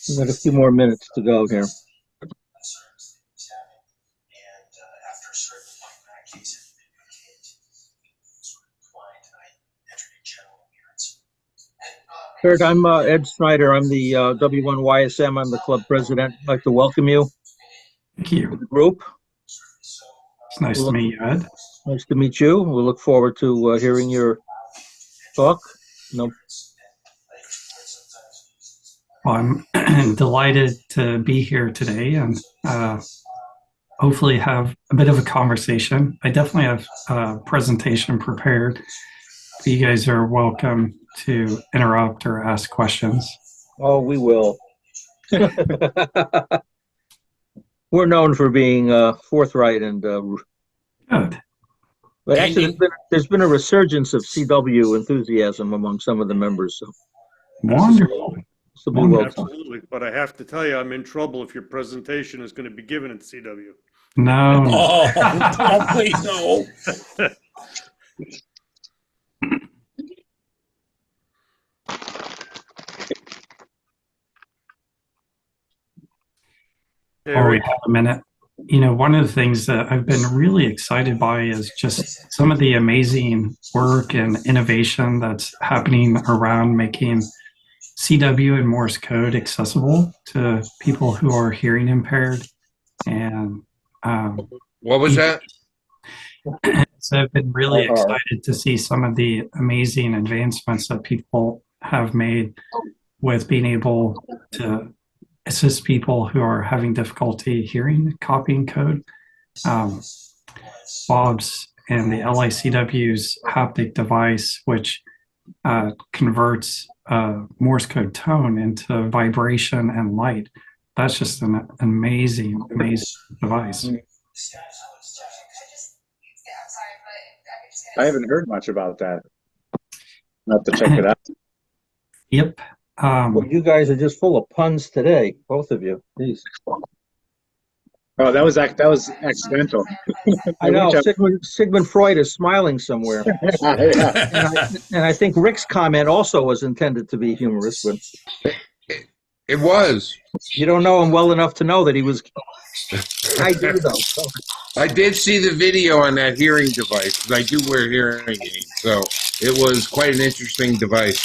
We've got a few more minutes to go here. Kurt, I'm Ed Snyder. I'm the W1YSM. I'm the club president. I'd like to welcome you Thank to you. the group. It's nice to meet you, Ed. Nice to meet you. We'll look forward to hearing your talk. No. Well, I'm delighted to be here today and hopefully have a bit of a conversation. I definitely have a presentation prepared. You guys are welcome to interrupt or ask questions. Oh, we will. We're known for being forthright and good. But actually, there's been a resurgence of CW enthusiasm among some of the members. So wonderful. This will be well. Absolutely, but I have to tell you, I'm in trouble if your presentation is going to be given at CW. No. Oh, please no. Oh, we have a minute. You know, one of the things that I've been really excited by is just some of the amazing work and innovation that's happening around making CW and Morse code accessible to people who are hearing impaired. And what was that? So I've been really excited to see some of the amazing advancements that people have made with being able to assist people who are having difficulty hearing, copying code. Bob's and the LICW's haptic device, which converts Morse code tone into vibration and light. That's just an amazing, amazing device. I haven't heard much about that. I'll have to check it out. Yep. Well, you guys are just full of puns today, both of you. Jeez. Oh, that was accidental. I know. Sigmund Freud is smiling somewhere. Yeah. And I think Rick's comment also was intended to be humorous, but It was. you don't know him well enough to know that he was. I do, though. I did see the video on that hearing device because I do wear hearing aids, so it was quite an interesting device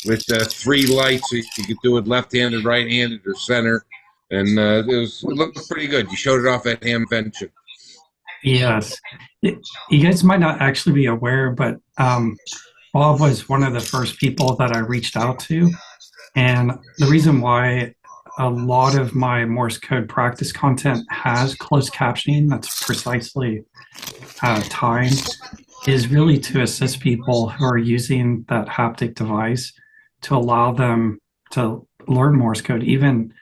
with 3 lights. You could do it left-handed, right-handed, or center, and it looked pretty good. You showed it off at Hamvention. Yes. You guys might not actually be aware, but Bob was one of the first people that I reached out to. And the reason why a lot of my Morse code practice content has closed captioning, that's precisely timed, is really to assist people who are using that haptic device to allow them to learn Morse code, even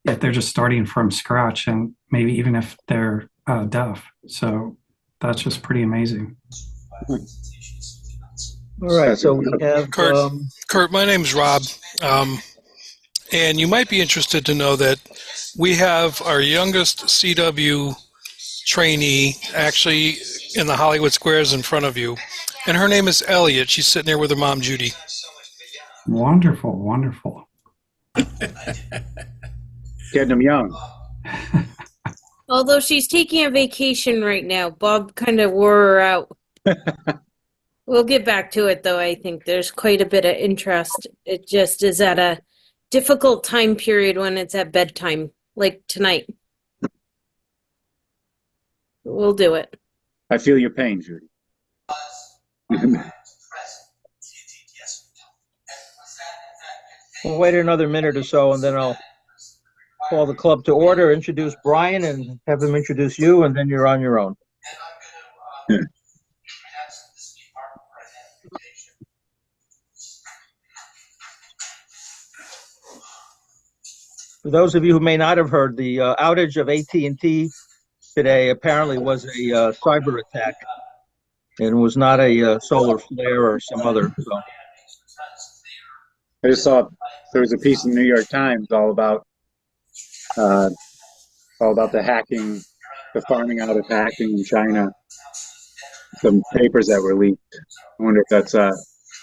if they're just starting from scratch and maybe even if they're deaf. So that's just pretty amazing. All right, so we have Kurt, my name's Rob, and you might be interested to know that we have our youngest CW trainee actually in the Hollywood Squares in front of you, and her name is Elliot. She's sitting there with her mom, Judy. Wonderful, wonderful. Getting them young. Although she's taking a vacation right now, Bob kind of wore her out. We'll get back to it, though. I think there's quite a bit of interest. It just is at a difficult time period when it's at bedtime, like tonight. We'll do it. I feel your pain, Judy. We'll wait another minute or so, and then I'll call the club to order, introduce Brian, and have him introduce you, and then you're on your own. For those of you who may not have heard, the outage of AT&T today apparently was a cyber attack and was not a solar flare or some other. So. I just saw there was a piece in the New York Times all about the hacking, the farming out of hacking in China. Some papers that were leaked. I wonder if that's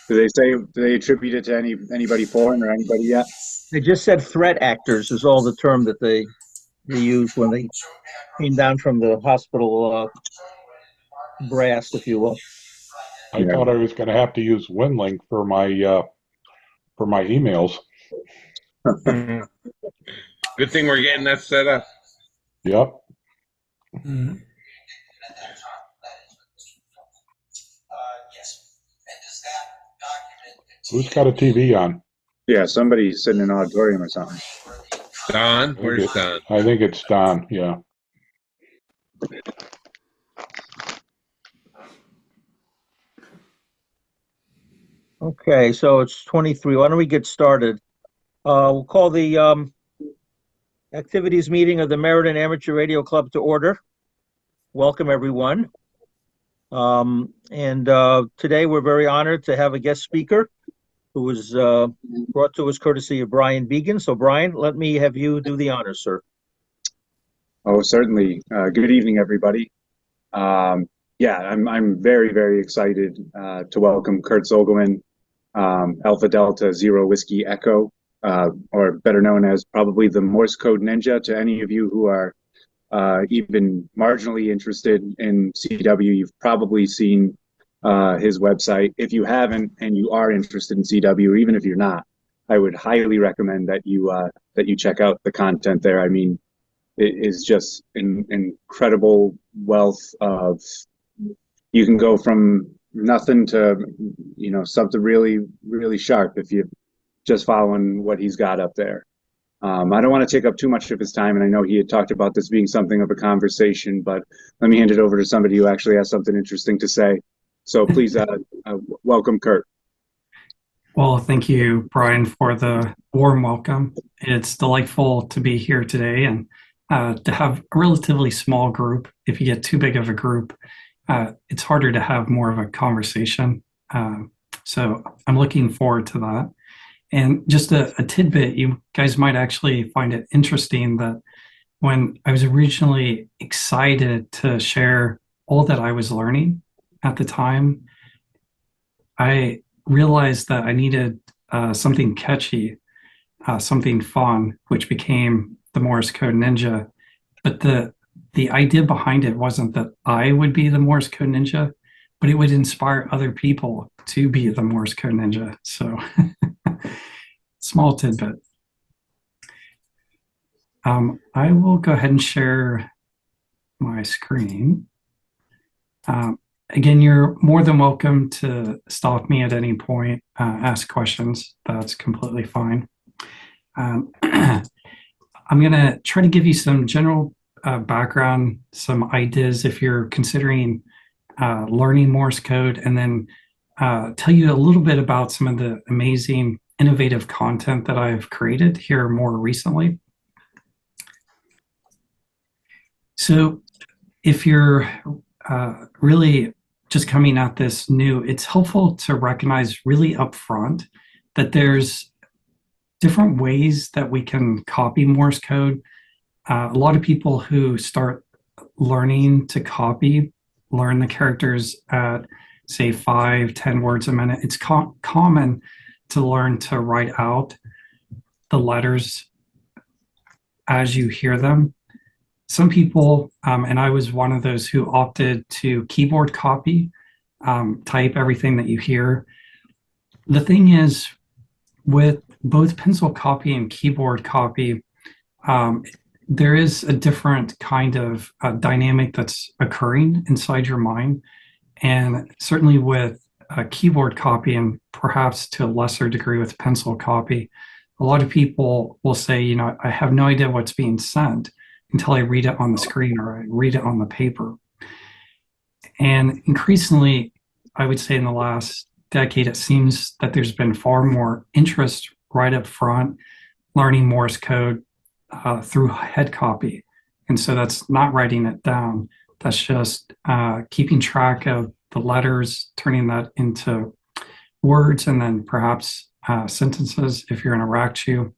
Do they attribute it to anybody foreign or anybody yet? They just said threat actors is all the term that they used when they came down from the hospital brass, if you will. I Yeah. thought I was going to have to use WinLink for my emails. Good thing we're getting that set up. Yep. Who's got a TV on? Yeah, somebody's sitting in an auditorium or something. Don, where's Don? I think it's Don. Yeah. Okay, so it's 23. Why don't we get started? We'll call the activities meeting of the Meriden Amateur Radio Club to order. Welcome, everyone. Today we're very honored to have a guest speaker who was brought to us courtesy of Brian Beegan. So, Brian, let me have you do the honors, sir. Oh, certainly. Good evening, everybody. Yeah, I'm very, very excited to welcome Kurt Zoglmann, Alpha Delta Zero Whiskey Echo, or better known as probably the Morse Code Ninja. To any of you who are even marginally interested in CW, you've probably seen his website. If you haven't and you are interested in CW, or even if you're not, I would highly recommend that you check out the content there. I mean, it is just an incredible wealth of. You can go from nothing to, something really, really sharp if you're just following what he's got up there. I don't want to take up too much of his time, and I know he had talked about this being something of a conversation, but let me hand it over to somebody who actually has something interesting to say. So please welcome Kurt. Well, thank you, Brian, for the warm welcome. It's delightful to be here today and to have a relatively small group. If you get too big of a group, it's harder to have more of a conversation. So I'm looking forward to that. And just a tidbit, you guys might actually find it interesting that when I was originally excited to share all that I was learning at the time, I realized that I needed something catchy, something fun, which became the Morse Code Ninja. But the idea behind it wasn't that I would be the Morse Code Ninja, but it would inspire other people to be the Morse Code Ninja. So small tidbit. I will go ahead and share my screen. Again, you're more than welcome to stop me at any point, ask questions. That's completely fine. I'm going to try to give you some general background, some ideas if you're considering learning Morse code, and then tell you a little bit about some of the amazing, innovative content that I've created here more recently. So if you're really just coming at this new, it's helpful to recognize really upfront that there's different ways that we can copy Morse code. A lot of people who start learning to copy learn the characters at, say, 5-10 words a minute. It's common to learn to write out the letters as you hear them. Some people, and I was one of those who opted to keyboard copy, type everything that you hear. The thing is, with both pencil copy and keyboard copy, there is a different kind of dynamic that's occurring inside your mind. And certainly with keyboard copy, and perhaps to a lesser degree with pencil copy, a lot of people will say, I have no idea what's being sent until I read it on the screen or I read it on the paper. And increasingly, I would say in the last decade, it seems that there's been far more interest right up front learning Morse code through head copy. And so that's not writing it down. That's just keeping track of the letters, turning that into words, and then perhaps sentences if you're in a rack chew,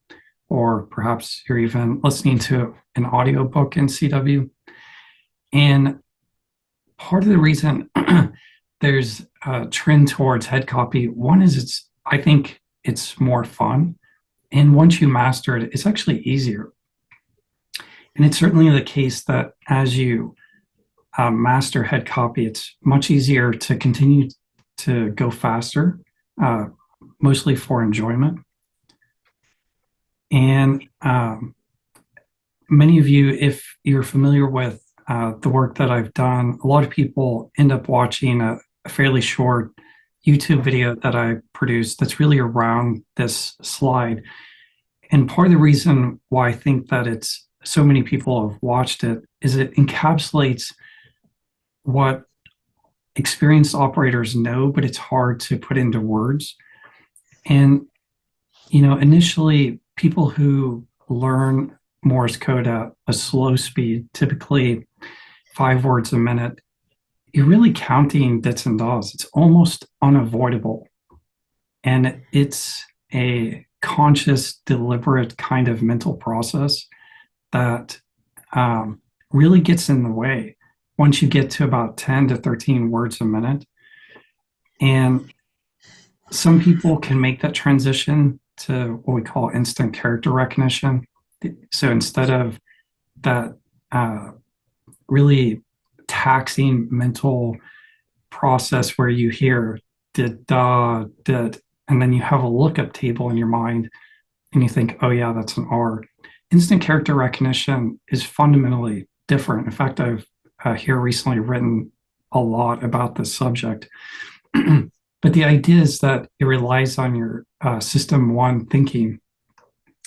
or perhaps you're even listening to an audiobook in CW. And part of the reason there's a trend towards head copy. One is I think it's more fun. And once you master it, it's actually easier. And it's certainly the case that as you master head copy, it's much easier to continue to go faster, mostly for enjoyment. And many of you, if you're familiar with the work that I've done, a lot of people end up watching a fairly short YouTube video that I produced that's really around this slide. And part of the reason why I think that it's so many people have watched it is it encapsulates what experienced operators know, but it's hard to put into words. And, you know, initially people who learn Morse code at a slow speed, typically 5 words a minute, you're really counting bits and dots. It's almost unavoidable. And it's a conscious, deliberate kind of mental process that really gets in the way once you get to about 10 to 13 words a minute. And some people can make that transition to what we call instant character recognition. So instead of that really taxing mental process where you hear did, da, did, and then you have a lookup table in your mind and you think, oh yeah, that's an R. Instant character recognition is fundamentally different. In fact, I've here recently written a lot about this subject. But the idea is that it relies on your system one thinking.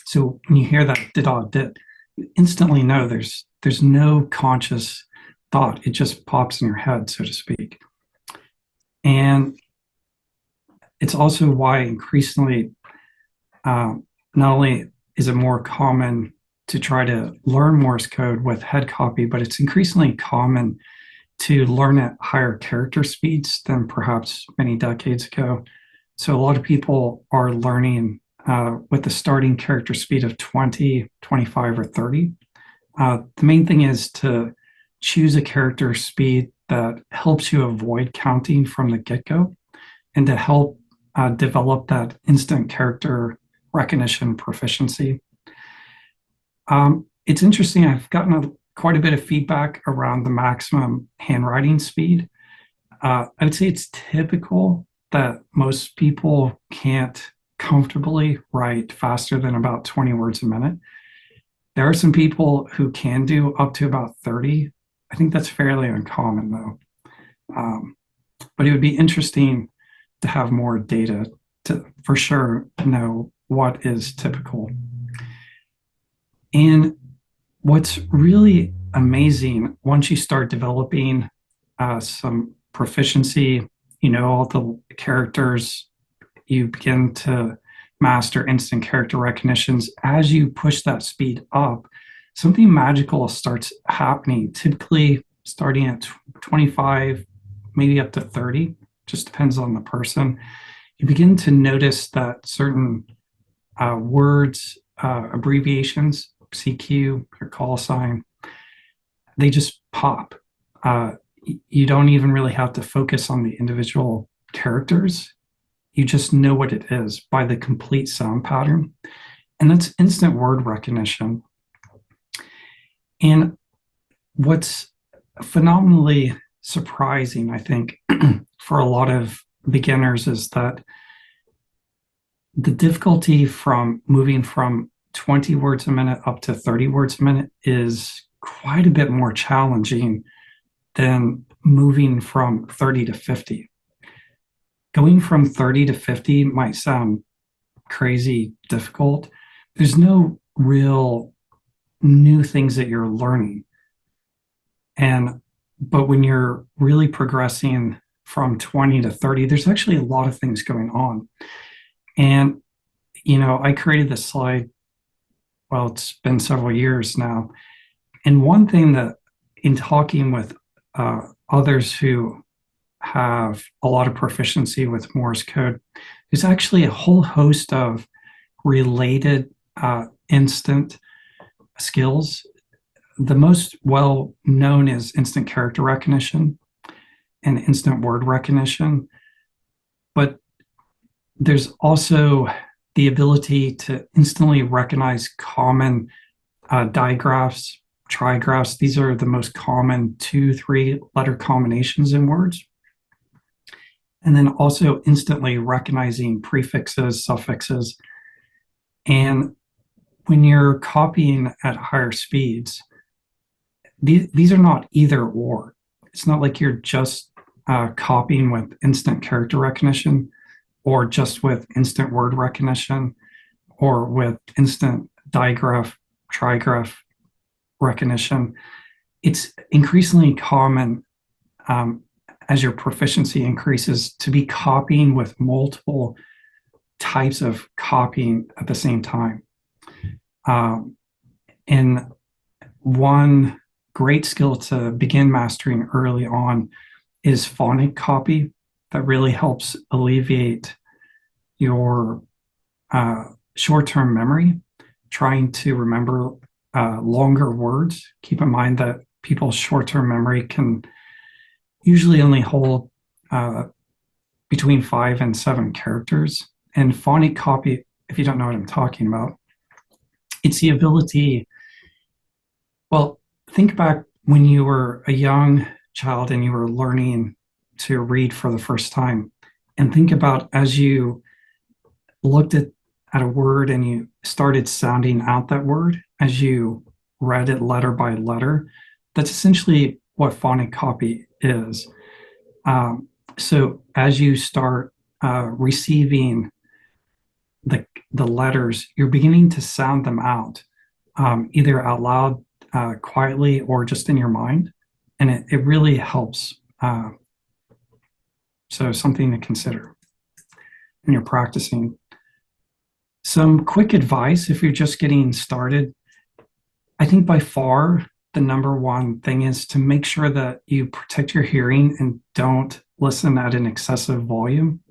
So when you hear that did, you instantly know there's no conscious thought. It just pops in your head, so to speak. And it's also why increasingly, not only is it more common to try to learn Morse code with head copy, but it's increasingly common to learn at higher character speeds than perhaps many decades ago. So a lot of people are learning with the starting character speed of 20, 25, or 30. The main thing is to choose a character speed that helps you avoid counting from the get-go and to help develop that instant character recognition proficiency. It's interesting, I've gotten quite a bit of feedback around the maximum handwriting speed. I would say it's typical that most people can't comfortably write faster than about 20 words a minute. There are some people who can do up to about 30. I think that's fairly uncommon though. But it would be interesting to have more data to for sure know what is typical. And what's really amazing, once you start developing some proficiency, you know all the characters, you begin to master instant character recognitions. As you push that speed up, something magical starts happening, typically starting at 25, maybe up to 30, just depends on the person. You begin to notice that certain words, abbreviations, CQ, your call sign, they just pop. You don't even really have to focus on the individual characters. You just know what it is by the complete sound pattern. And that's instant word recognition. And what's phenomenally surprising, I think, for a lot of beginners is that the difficulty from moving from 20 words a minute up to 30 words a minute is quite a bit more challenging than moving from 30 to 50. Going from 30 to 50 might sound crazy difficult. There's no real new things that you're learning. But when you're really progressing from 20 to 30, there's actually a lot of things going on. And, you know, I created this slide, well, it's been several years now. And one thing that in talking with others who have a lot of proficiency with Morse code, there's actually a whole host of related instant skills. The most well known is instant character recognition. and instant word recognition, but there's also the ability to instantly recognize common digraphs, trigraphs. These are the most common 2-3 letter combinations in words. And then also instantly recognizing prefixes, suffixes. And when you're copying at higher speeds, these are not either or. It's not like you're just copying with instant character recognition, or just with instant word recognition, or with instant digraph, trigraph recognition. It's increasingly common as your proficiency increases to be copying with multiple types of copying at the same time. And one great skill to begin mastering early on is phonic copy. That really helps alleviate your short-term memory, trying to remember longer words. Keep in mind that people's short-term memory can usually only hold between 5 and 7 characters. And phonic copy, if you don't know what I'm talking about, it's the ability, well, think back when you were a young child and you were learning to read for the first time, and think about as you looked at a word and you started sounding out that word as you read it letter by letter. That's essentially what phonic copy is. So as you start receiving the letters, you're beginning to sound them out, either out loud, quietly, or just in your mind. And it really helps. So something to consider when you're practicing. Some quick advice if you're just getting started. I think by far the number one thing is to make sure that you protect your hearing and don't listen at an excessive volume.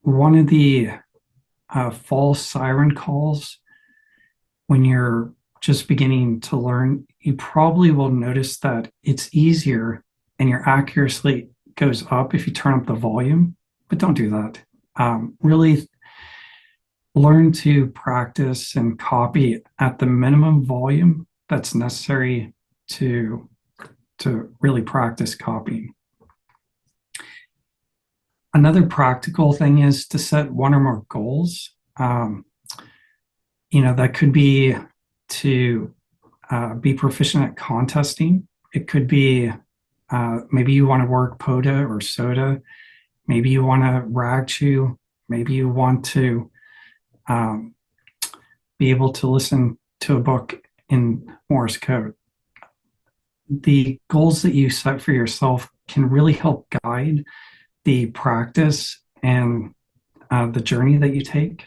One of the false siren calls when you're just beginning to learn, you probably will notice that it's easier and your accuracy goes up if you turn up the volume, but don't do that. Really learn to practice and copy at the minimum volume that's necessary to really practice copying. Another practical thing is to set one or more goals. That could be to be proficient at contesting. It could be maybe you want to work POTA or SOTA. Maybe you want to rag chew. Maybe you want to be able to listen to a book in Morse code. The goals that you set for yourself can really help guide the practice and the journey that you take.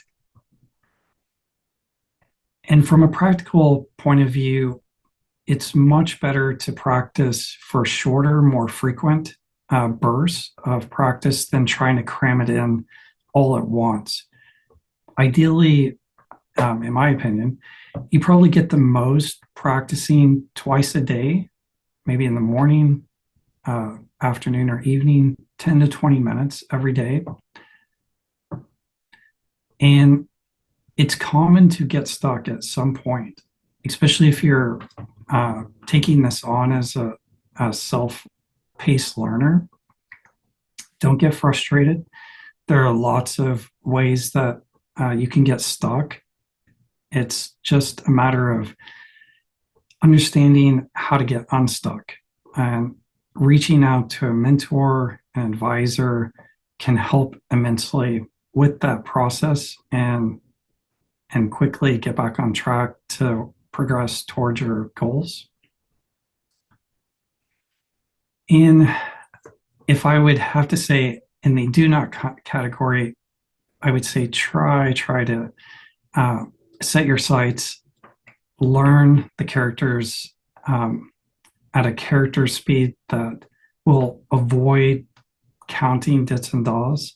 And from a practical point of view, it's much better to practice for shorter, more frequent bursts of practice than trying to cram it in all at once. Ideally, in my opinion, you probably get the most practicing twice a day, maybe in the morning, afternoon, or evening, 10 to 20 minutes every day. And it's common to get stuck at some point, especially if you're taking this on as a self-paced learner. Don't get frustrated. There are lots of ways that you can get stuck. It's just a matter of understanding how to get unstuck, and reaching out to a mentor, an advisor can help immensely with that process and quickly get back on track to progress towards your goals. And if I would have to say in the do not category, I would say try to set your sights, learn the characters at a character speed that will avoid counting dits and dahs.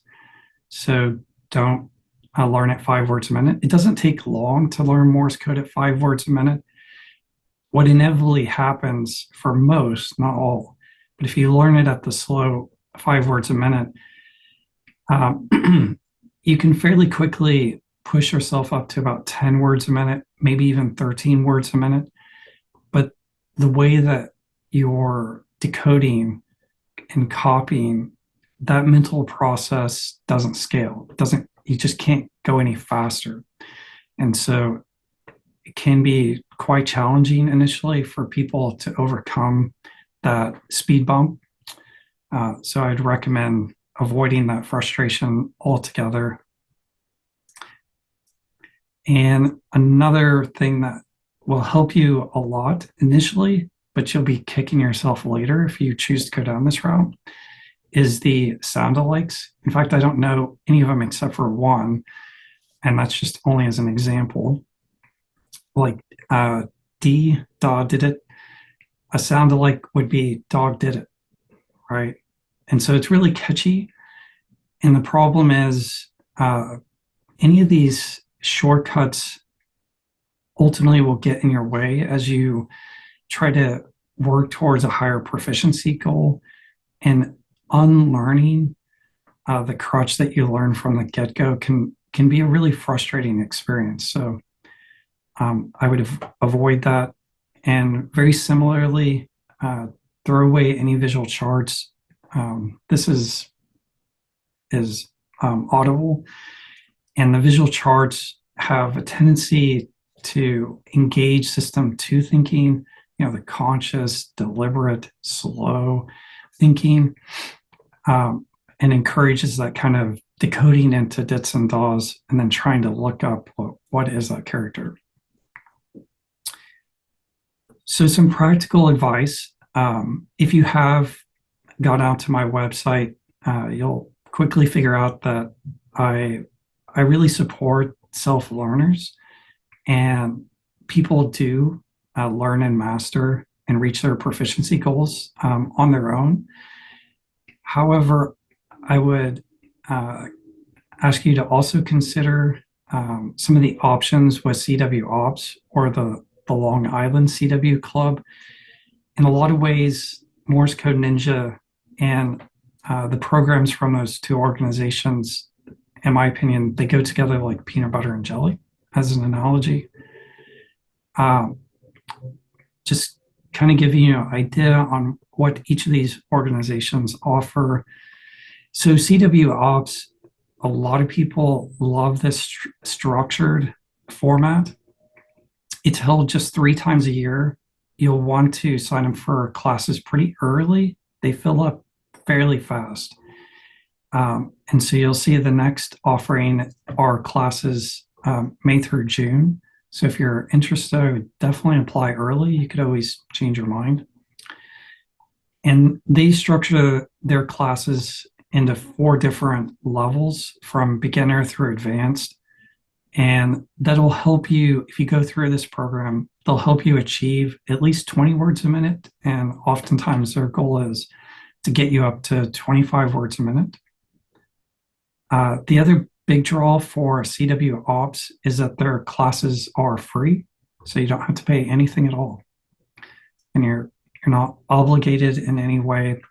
So don't learn at 5 words a minute. It doesn't take long to learn Morse code at 5 words a minute. What inevitably happens for most, not all, but if you learn it at the slow 5 words a minute, you can fairly quickly push yourself up to about 10 words a minute, maybe even 13 words a minute. But the way that you're decoding and copying, that mental process doesn't scale. You just can't go any faster. And so it can be quite challenging initially for people to overcome that speed bump. So I'd recommend avoiding that frustration altogether. And another thing that will help you a lot initially, but you'll be kicking yourself later if you choose to go down this route, is the sound alikes. In fact, I don't know any of them except for one, and that's just only as an example. Like dog did it. A sound alike would be dog did it, right? And so it's really catchy. And the problem is any of these shortcuts ultimately will get in your way as you try to work towards a higher proficiency goal. And unlearning the crutch that you learn from the get-go can be a really frustrating experience. So I would avoid that. And very similarly, throw away any visual charts. This is audible, and the visual charts have a tendency to engage system 2 thinking, the conscious, deliberate, slow thinking, and encourages that kind of decoding into dits and dahs and then trying to look up what is that character. So some practical advice. If you have gone out to my website, you'll quickly figure out that I really support self-learners, and people do learn and master and reach their proficiency goals on their own. However, I would ask you to also consider some of the options with CW Ops or the Long Island CW Club. In a lot of ways, Morse Code Ninja and the programs from those 2 organizations, in my opinion, they go together like peanut butter and jelly, as an analogy. Just kind of giving you an idea on what each of these organizations offer. So CW Ops, a lot of people love this structured format. It's held just 3 times a year. You'll want to sign up for classes pretty early. They fill up fairly fast. And so you'll see the next offering are classes May through June. So if you're interested, I would definitely apply early. You could always change your mind. And they structure their classes into 4 different levels, from beginner through advanced. And that'll help you, if you go through this program, they'll help you achieve at least 20 words a minute. And oftentimes their goal is to get you up to 25 words a minute. The other big draw for CW Ops is that their classes are free, so you don't have to pay anything at all. And you're not obligated in any way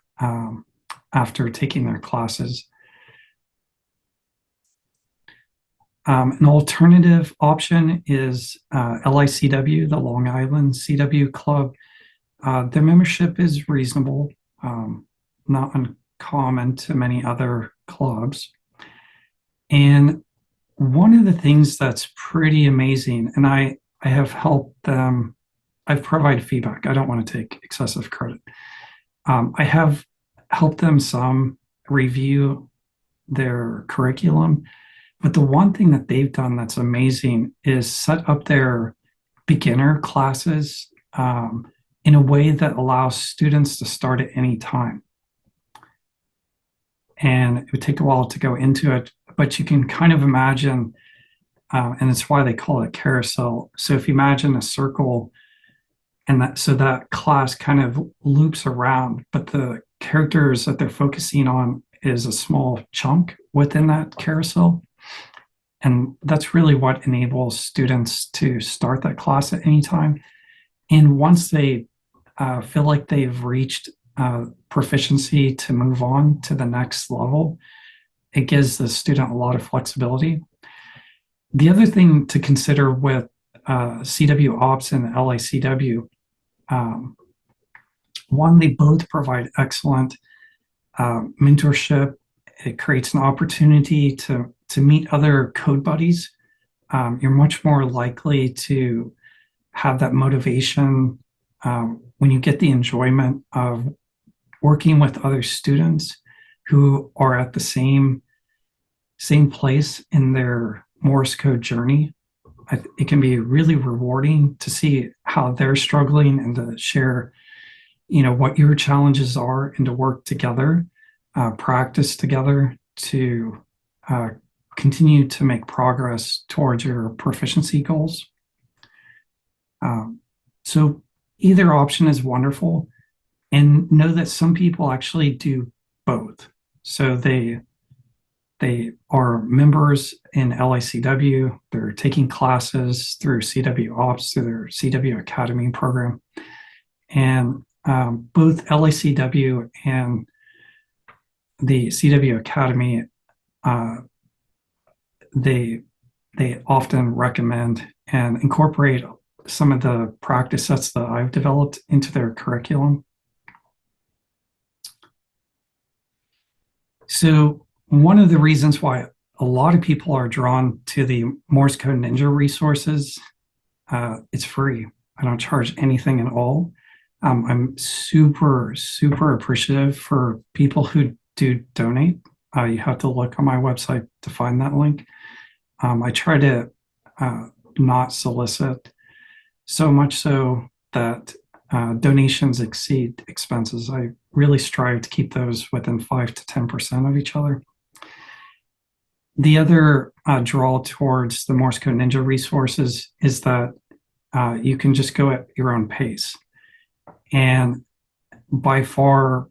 after taking their classes. An alternative option is LICW, the Long Island CW Club. Their membership is reasonable, not uncommon to many other clubs. And one of the things that's pretty amazing, and I have helped them, I've provided feedback. I don't want to take excessive credit. I have helped them some review their curriculum. But the one thing that they've done that's amazing is set up their beginner classes in a way that allows students to start at any time. And it would take a while to go into it, but you can kind of imagine, and it's why they call it carousel. So if you imagine a circle, and that class kind of loops around, but the characters that they're focusing on is a small chunk within that carousel. And that's really what enables students to start that class at any time. And once they feel like they've reached proficiency to move on to the next level. It gives the student a lot of flexibility. The other thing to consider with CW Ops and LICW, one, they both provide excellent mentorship. It creates an opportunity to meet other code buddies. You're much more likely to have that motivation when you get the enjoyment of working with other students who are at the same place in their Morse code journey. It can be really rewarding to see how they're struggling and to share, what your challenges are and to work together, practice together to continue to make progress towards your proficiency goals. So either option is wonderful, and know that some people actually do both. So they are members in LICW, they're taking classes through CW Ops, through their CW Academy program. And both LICW and the CW Academy, they often recommend and incorporate some of the practice sets that I've developed into their curriculum. So one of the reasons why a lot of people are drawn to the Morse Code Ninja resources, it's free. I don't charge anything at all. I'm super, super appreciative for people who do donate. You have to look on my website to find that link. I try to not solicit, so much so that donations exceed expenses. I really strive to keep those within 5 to 10% of each other. The other draw towards the Morse Code Ninja resources is that you can just go at your own pace. And by far,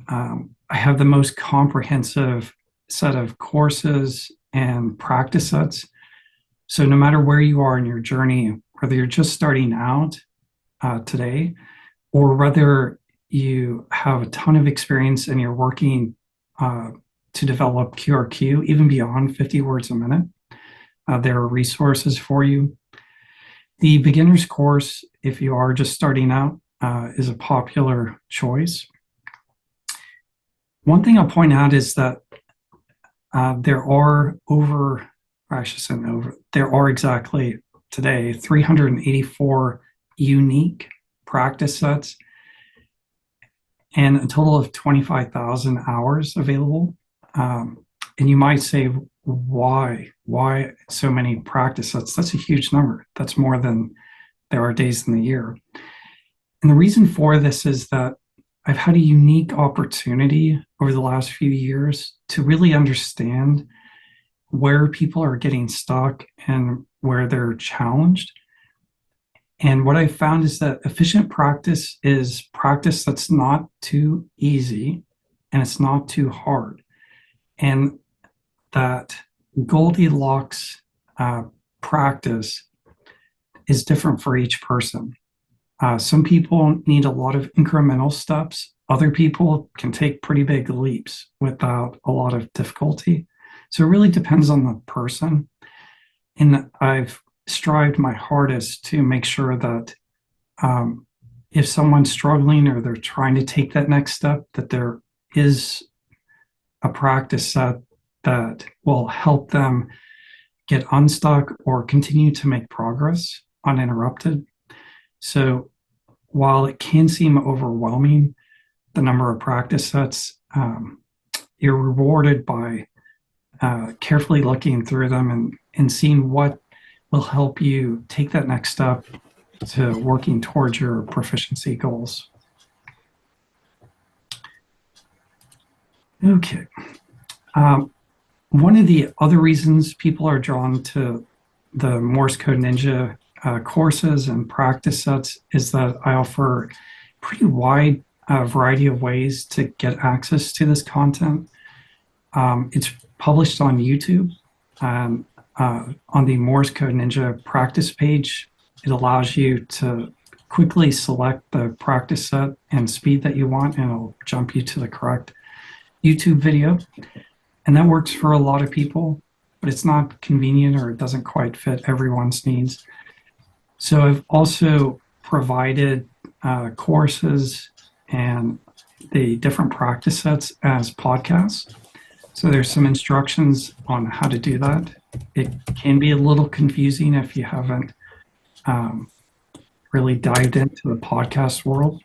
I have the most comprehensive set of courses and practice sets. So no matter where you are in your journey, whether you're just starting out today, or whether you have a ton of experience and you're working to develop QRQ, even beyond 50 words a minute, there are resources for you. The beginner's course, if you are just starting out, is a popular choice. One thing I'll point out is that there are there are exactly today 384 unique practice sets and a total of 25,000 hours available. And you might say, why so many practice sets? That's a huge number. That's more than there are days in the year. And the reason for this is that I've had a unique opportunity over the last few years to really understand where people are getting stuck and where they're challenged. And what I found is that efficient practice is practice that's not too easy and it's not too hard. And that Goldilocks practice is different for each person. Some people need a lot of incremental steps. Other people can take pretty big leaps without a lot of difficulty. So it really depends on the person. And I've strived my hardest to make sure that if someone's struggling or they're trying to take that next step, that there is a practice set that will help them get unstuck or continue to make progress uninterrupted. So while it can seem overwhelming, the number of practice sets, you're rewarded by carefully looking through them and seeing what will help you take that next step to working towards your proficiency goals. Okay. One of the other reasons people are drawn to the Morse Code Ninja courses and practice sets is that I offer a pretty wide variety of ways to get access to this content. It's published on YouTube. On the Morse Code Ninja practice page, it allows you to quickly select the practice set and speed that you want, and it'll jump you to the correct YouTube video. And that works for a lot of people, but it's not convenient or it doesn't quite fit everyone's needs. So I've also provided courses and the different practice sets as podcasts. So there's some instructions on how to do that. It can be a little confusing if you haven't really dived into the podcast world.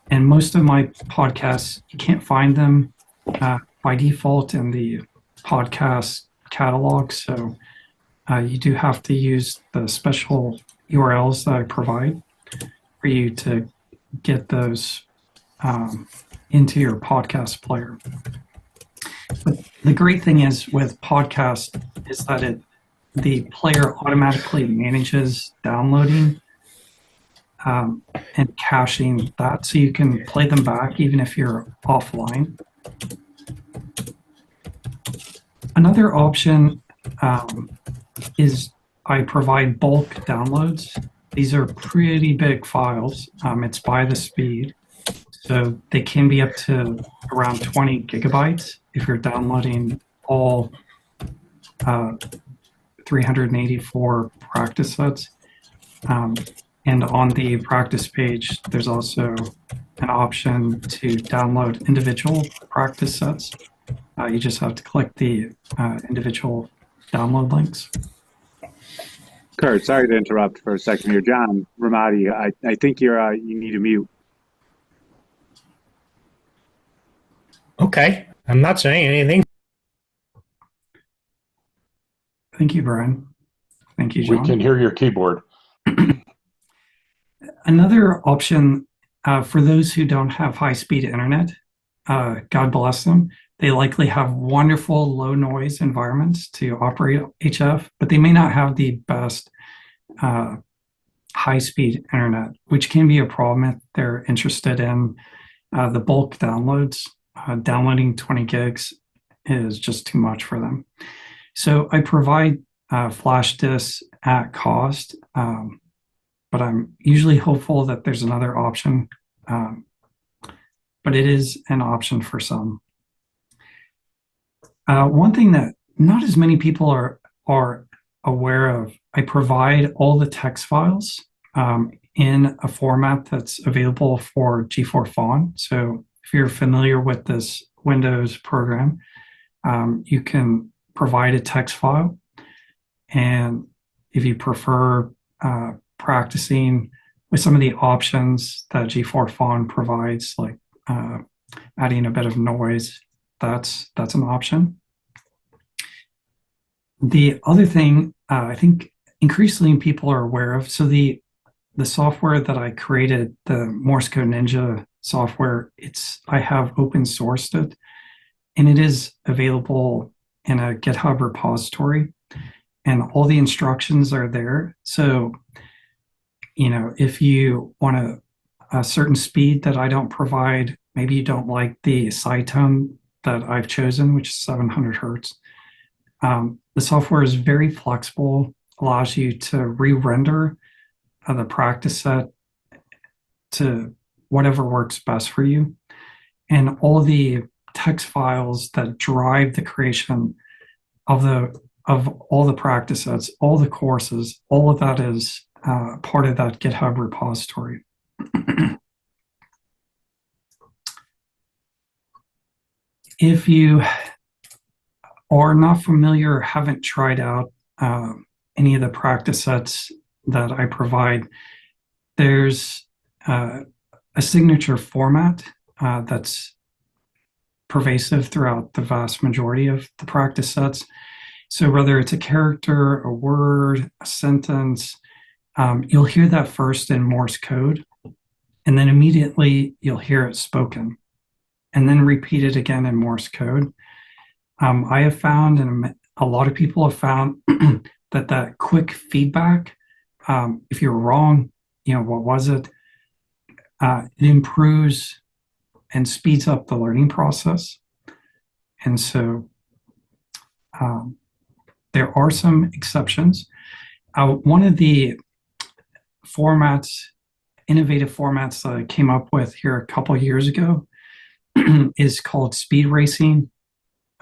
And most of my podcasts, you can't find them by default in the podcast catalog. So you do have to use the special URLs that I provide for you to get those into your podcast player. But the great thing is with podcast is that the player automatically manages downloading and caching that, so you can play them back even if you're offline. Another option is I provide bulk downloads. These are pretty big files. It's by the speed. So they can be up to around 20 gigabytes if you're downloading all 384 practice sets. And on the practice page, there's also an option to download individual practice sets. You just have to click the individual download links. Kurt, sorry to interrupt for a second here. John Ramadi, I think you need to mute. Okay, I'm not saying anything. Thank you, Brian. Thank you, John. We can hear your keyboard. Another option for those who don't have high-speed internet, God bless them, they likely have wonderful low noise environments to operate HF, but they may not have the best high-speed internet, which can be a problem if they're interested in the bulk downloads. Downloading 20 gigs is just too much for them. So I provide flash disks at cost, but I'm usually hopeful that there's another option, but it is an option for some. One thing that not as many people are aware of, I provide all the text files in a format that's available for G4 Font. So if you're familiar with this Windows program, you can provide a text file. And if you prefer practicing with some of the options that G4 Font provides, like adding a bit of noise, that's an option. The other thing I think increasingly people are aware of, so the software that I created, the MorseCodeNinja software, I have open sourced it, and it is available in a GitHub repository, and all the instructions are there. So, if you want a certain speed that I don't provide, maybe you don't like the side tone that I've chosen, which is 700 hertz. The software is very flexible, allows you to re-render the practice set to whatever works best for you. And all the text files that drive the creation of all the practice sets, all the courses, all of that is part of that GitHub repository. If you are not familiar or haven't tried out any of the practice sets that I provide, there's a signature format that's pervasive throughout the vast majority of the practice sets. So whether it's a character, a word, a sentence, you'll hear that first in Morse code, and then immediately you'll hear it spoken, and then repeat it again in Morse code. I have found, and a lot of people have found, that quick feedback, if you're wrong, what was it? It improves and speeds up the learning process. And so there are some exceptions. One of the formats innovative formats that I came up with here a couple of years ago is called speed racing.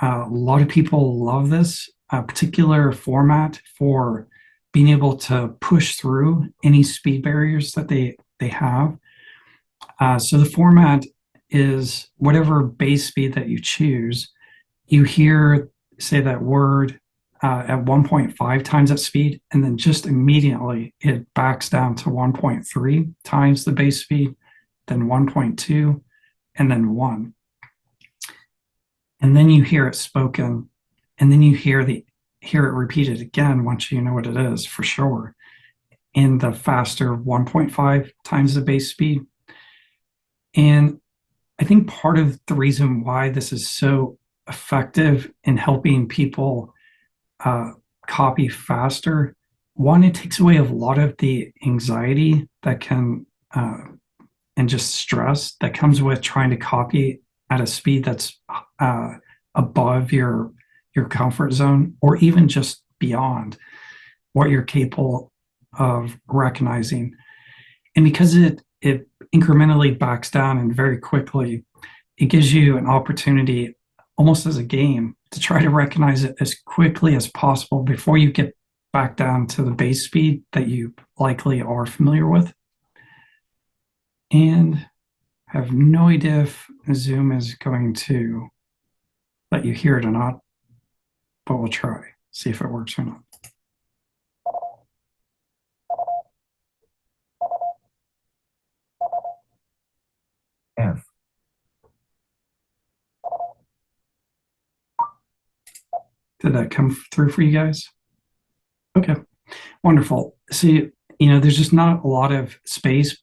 A lot of people love this particular format for being able to push through any speed barriers that they have. So the format is whatever base speed that you choose. You hear, say, that word at 1.5 times that speed, and then just immediately it backs down to 1.3 times the base speed, then 1.2, and then 1. And then you hear it spoken, and then you hear it repeated again once you know what it is for sure, in the faster 1.5 times the base speed. And I think part of the reason why this is so effective in helping people copy faster, one, it takes away a lot of the anxiety that can and just stress that comes with trying to copy at a speed that's above your comfort zone, or even just beyond what you're capable of recognizing. And because it incrementally backs down and very quickly, it gives you an opportunity, almost as a game, to try to recognize it as quickly as possible before you get back down to the base speed that you likely are familiar with. And I have no idea if Zoom is going to let you hear it or not, but we'll try, see if it works or not. F. Did that come through for you guys? Okay, wonderful. See, there's just not a lot of space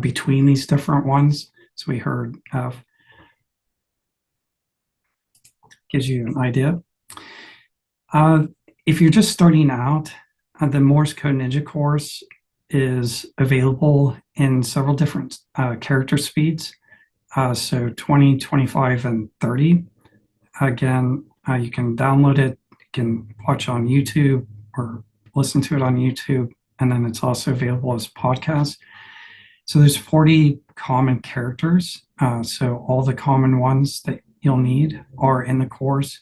between these different ones. So we heard F. Gives you an idea. If you're just starting out, the Morse Code Ninja course is available in several different character speeds. So 20, 25, and 30. Again, you can download it, you can watch on YouTube or listen to it on YouTube, and then it's also available as podcast. So there's 40 common characters. So all the common ones that you'll need are in the course.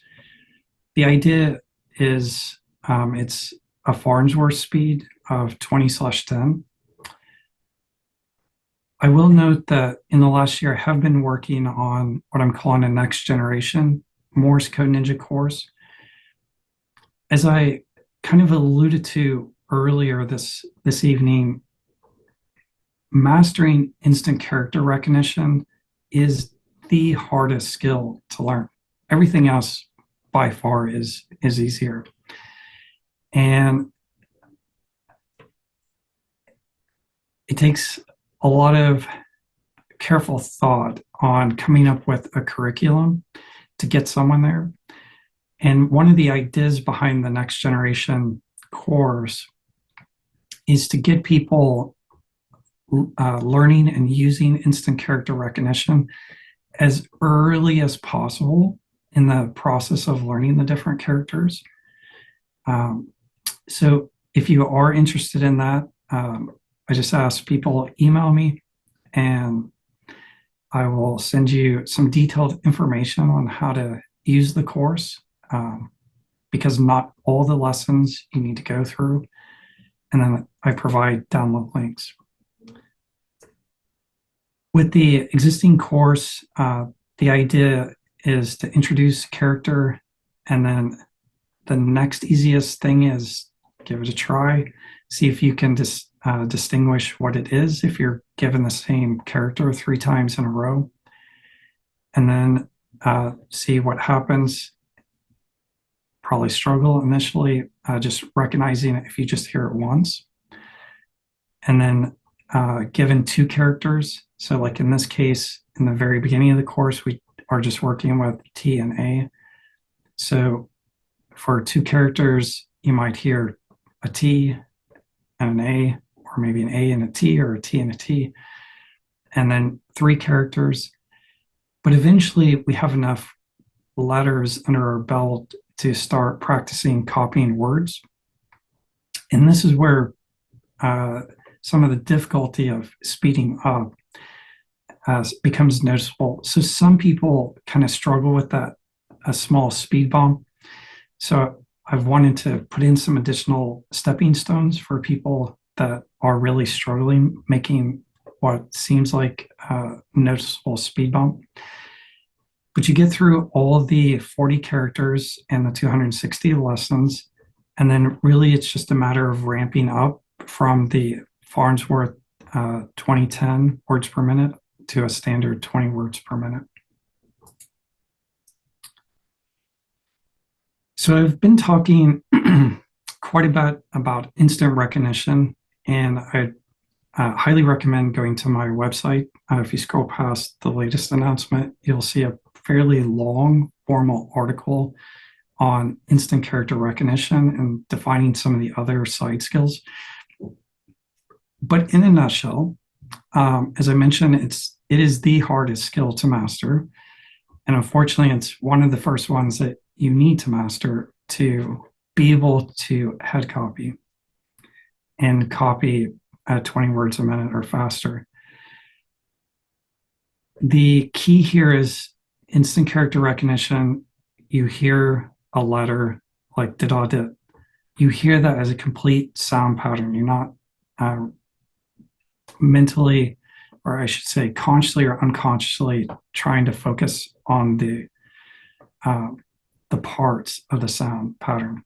The idea is it's a Farnsworth speed of 20/10. I will note that in the last year, I have been working on what I'm calling a next generation Morse Code Ninja course. As I kind of alluded to earlier this evening, mastering instant character recognition is the hardest skill to learn. Everything else by far is easier. And it takes a lot of careful thought on coming up with a curriculum to get someone there. And one of the ideas behind the next generation course is to get people learning and using instant character recognition as early as possible in the process of learning the different characters. So if you are interested in that, I just ask people email me, and I will send you some detailed information on how to use the course, because not all the lessons you need to go through. And then I provide download links. With the existing course, the idea is to introduce character, and then the next easiest thing is give it a try. See if you can distinguish what it is if you're given the same character 3 times in a row, and then see what happens. Probably struggle initially just recognizing it if you just hear it once. And then given 2 characters, so like in this case, in the very beginning of the course, we are just working with T and A. So for 2 characters, you might hear a T and an A, or maybe an A and a T, or a T and a T, and then 3 characters. But eventually we have enough letters under our belt to start practicing copying words. And this is where some of the difficulty of speeding up becomes noticeable. So some people kind of struggle with that, a small speed bump. So I've wanted to put in some additional stepping stones for people that are really struggling, making what seems like a noticeable speed bump. But you get through all of the 40 characters and the 260 lessons, and then really it's just a matter of ramping up from the Farnsworth 2010 words per minute to a standard 20 words per minute. So I've been talking quite a bit about instant recognition, and I highly recommend going to my website. If you scroll past the latest announcement, you'll see a fairly long formal article on instant character recognition and defining some of the other side skills. But in a nutshell, as I mentioned, it is the hardest skill to master. And unfortunately, it's one of the first ones that you need to master to be able to head copy and copy at 20 words a minute or faster. The key here is instant character recognition. You hear a letter like da-da-da. You hear that as a complete sound pattern. You're not mentally, or I should say consciously or unconsciously, trying to focus on the parts of the sound pattern.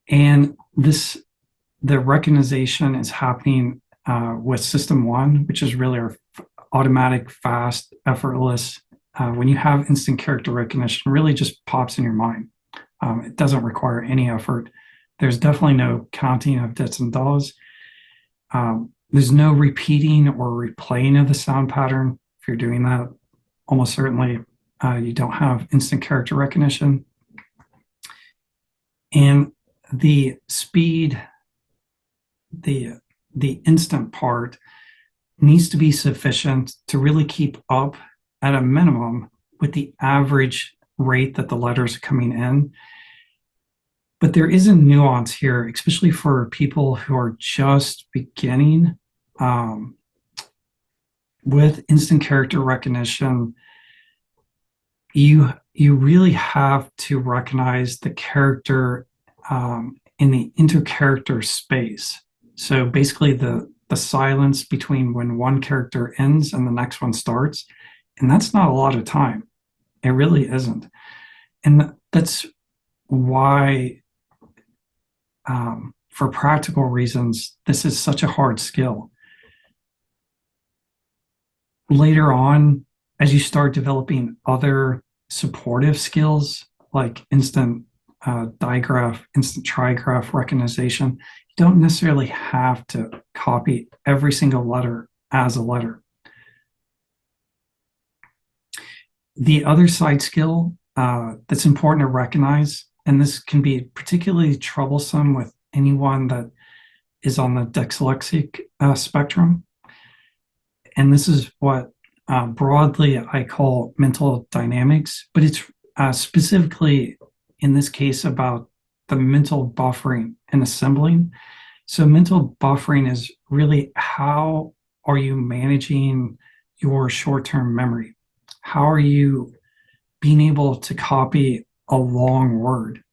And the recognition is happening with System 1, which is really our automatic, fast, effortless. When you have instant character recognition, it really just pops in your mind. It doesn't require any effort. There's definitely no counting of dits and dots. There's no repeating or replaying of the sound pattern. If you're doing that, almost certainly you don't have instant character recognition. And the speed, the instant part needs to be sufficient to really keep up at a minimum with the average rate that the letters are coming in. But there is a nuance here, especially for people who are just beginning with instant character recognition. You really have to recognize the character in the intercharacter space. So basically the silence between when one character ends and the next one starts. And that's not a lot of time. It really isn't. And that's why, for practical reasons, this is such a hard skill. Later on, as you start developing other supportive skills like instant digraph, instant trigraph recognition, you don't necessarily have to copy every single letter as a letter. The other side skill that's important to recognize, and this can be particularly troublesome with anyone that is on the dyslexic spectrum, and this is what broadly I call mental dynamics, but it's specifically in this case about the mental buffering and assembling. So mental buffering is really how are you managing your short-term memory? How are you being able to copy a long word?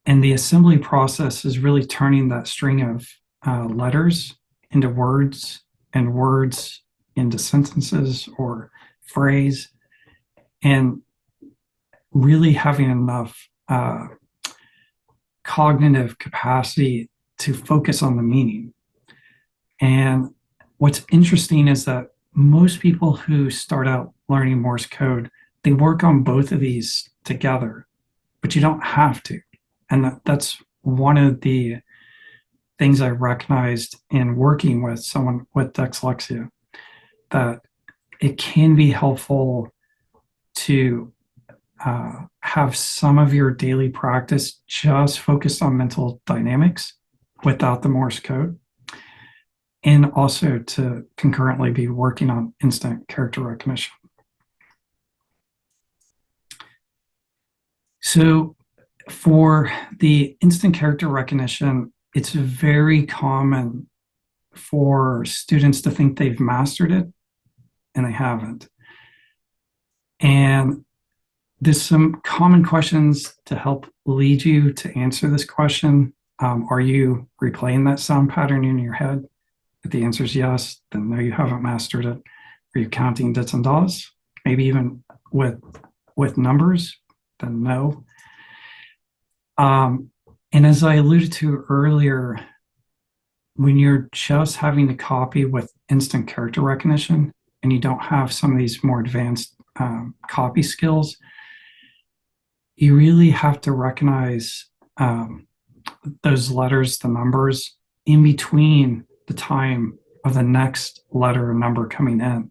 And the assembly process is really turning that string of letters into words and words into sentences or phrase, and really having enough cognitive capacity to focus on the meaning. And what's interesting is that most people who start out learning Morse code, they work on both of these together, but you don't have to. And that's one of the things I recognized in working with someone with dyslexia, that it can be helpful to have some of your daily practice just focused on mental dynamics without the Morse code, and also to concurrently be working on instant character recognition. So for the instant character recognition, it's very common for students to think they've mastered it, and they haven't. And there's some common questions to help lead you to answer this question. Are you replaying that sound pattern in your head? If the answer is yes, then no, you haven't mastered it. Are you counting dits and dots? Maybe even with numbers? Then no. And as I alluded to earlier, when you're just having to copy with instant character recognition and you don't have some of these more advanced copy skills, you really have to recognize those letters, the numbers, in between the time of the next letter or number coming in.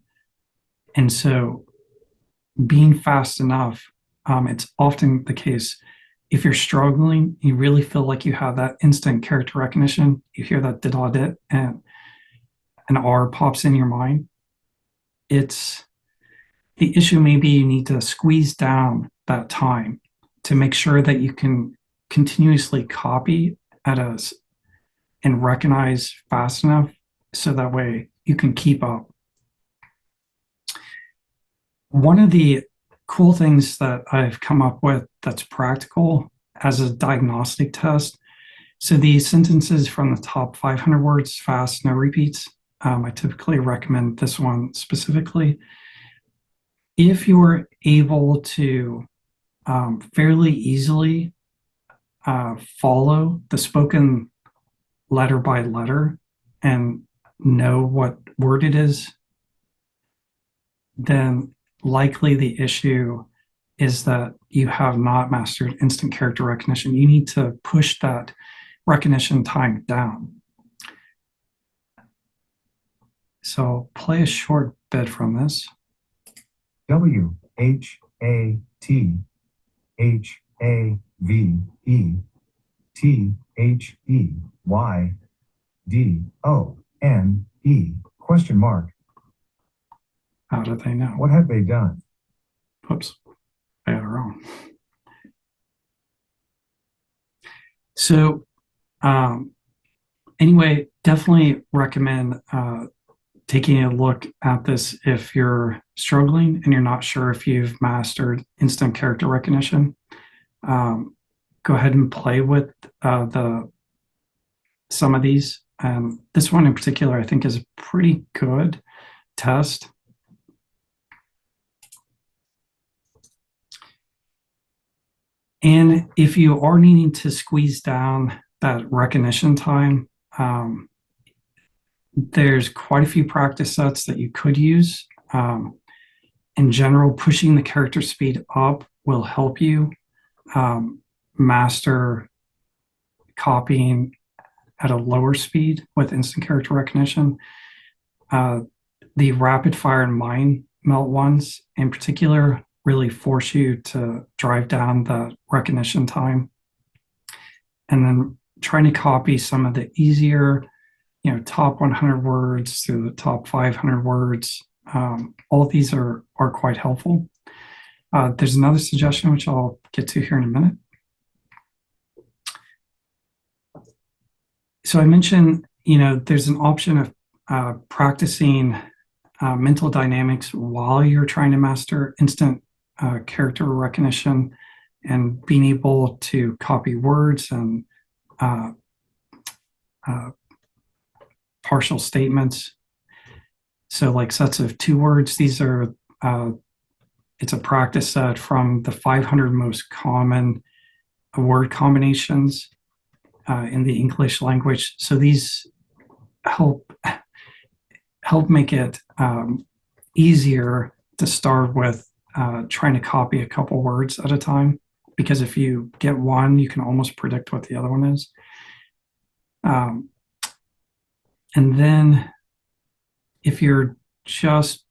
And so being fast enough, it's often the case, if you're struggling, you really feel like you have that instant character recognition, you hear that did and an R pops in your mind, it's the issue. Maybe you need to squeeze down that time to make sure that you can continuously copy and recognize fast enough so that way you can keep up. One of the cool things that I've come up with that's practical as a diagnostic test. So the sentences from the top 500 words, fast, no repeats. I typically recommend this one specifically. If you're able to fairly easily follow the spoken letter by letter and know what word it is, then likely the issue is that you have not mastered instant character recognition. You need to push that recognition time down. So play a short bit from this. WHATHEVETHEDONE? Question mark. How do they know? What have they done? Oops, I got it wrong. So anyway, definitely recommend taking a look at this if you're struggling and you're not sure if you've mastered instant character recognition. Go ahead and play with some of these. This one in particular, I think, is a pretty good test. And if you are needing to squeeze down that recognition time, there's quite a few practice sets that you could use. In general, pushing the character speed up will help you master copying at a lower speed with instant character recognition. The rapid fire and mind melt ones in particular really force you to drive down the recognition time. And then trying to copy some of the easier, top 100 words through the top 500 words. All of these are quite helpful. There's another suggestion, which I'll get to here in a minute. So I mentioned, there's an option of practicing mental dynamics while you're trying to master instant character recognition and being able to copy words and partial statements. So like sets of 2 words, these are, it's a practice set from the 500 most common word combinations in the English language. So these help make it easier to start with trying to copy a couple words at a time, because if you get one, you can almost predict what the other one is. And then if you're just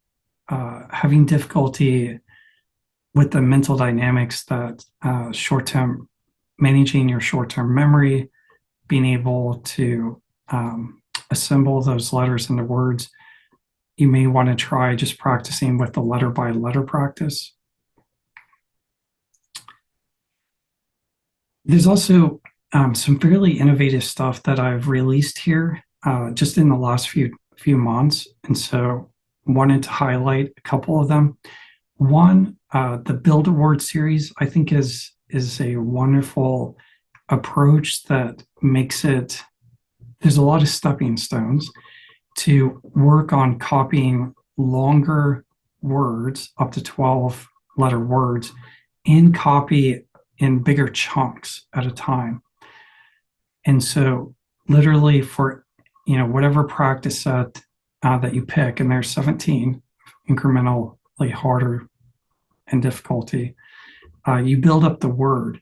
having difficulty with the mental dynamics that short-term, managing your short-term memory, being able to assemble those letters into words, you may want to try just practicing with the letter by letter practice. There's also some fairly innovative stuff that I've released here just in the last few months, and so wanted to highlight a couple of them. One, the Build a Word series, I think is a wonderful approach that makes it. There's a lot of stepping stones to work on copying longer words, up to 12-letter words, and copy in bigger chunks at a time. And so literally for, whatever practice set that you pick, and there's 17 incrementally harder in difficulty, you build up the word.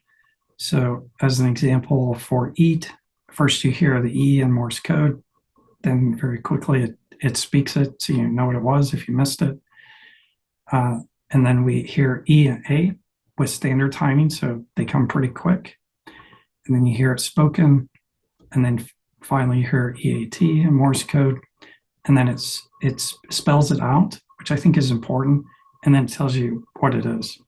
So as an example, for eat, first you hear the E in Morse code, then very quickly it speaks it, so you know what it was if you missed it. And then we hear E and A with standard timing, so they come pretty quick. And then you hear it spoken, and then finally you hear EAT in Morse code, and then it spells it out, which I think is important, and then it tells you what it is.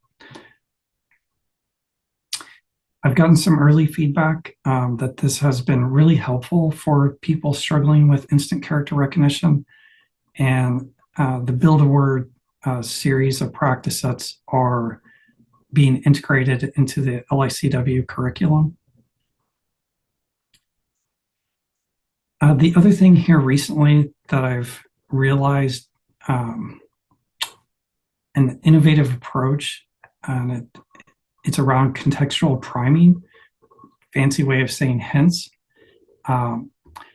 I've gotten some early feedback that this has been really helpful for people struggling with instant character recognition, and the Build a Word series of practice sets are being integrated into the LICW curriculum. The other thing here recently that I've realized, an innovative approach, and it's around contextual priming, fancy way of saying hints.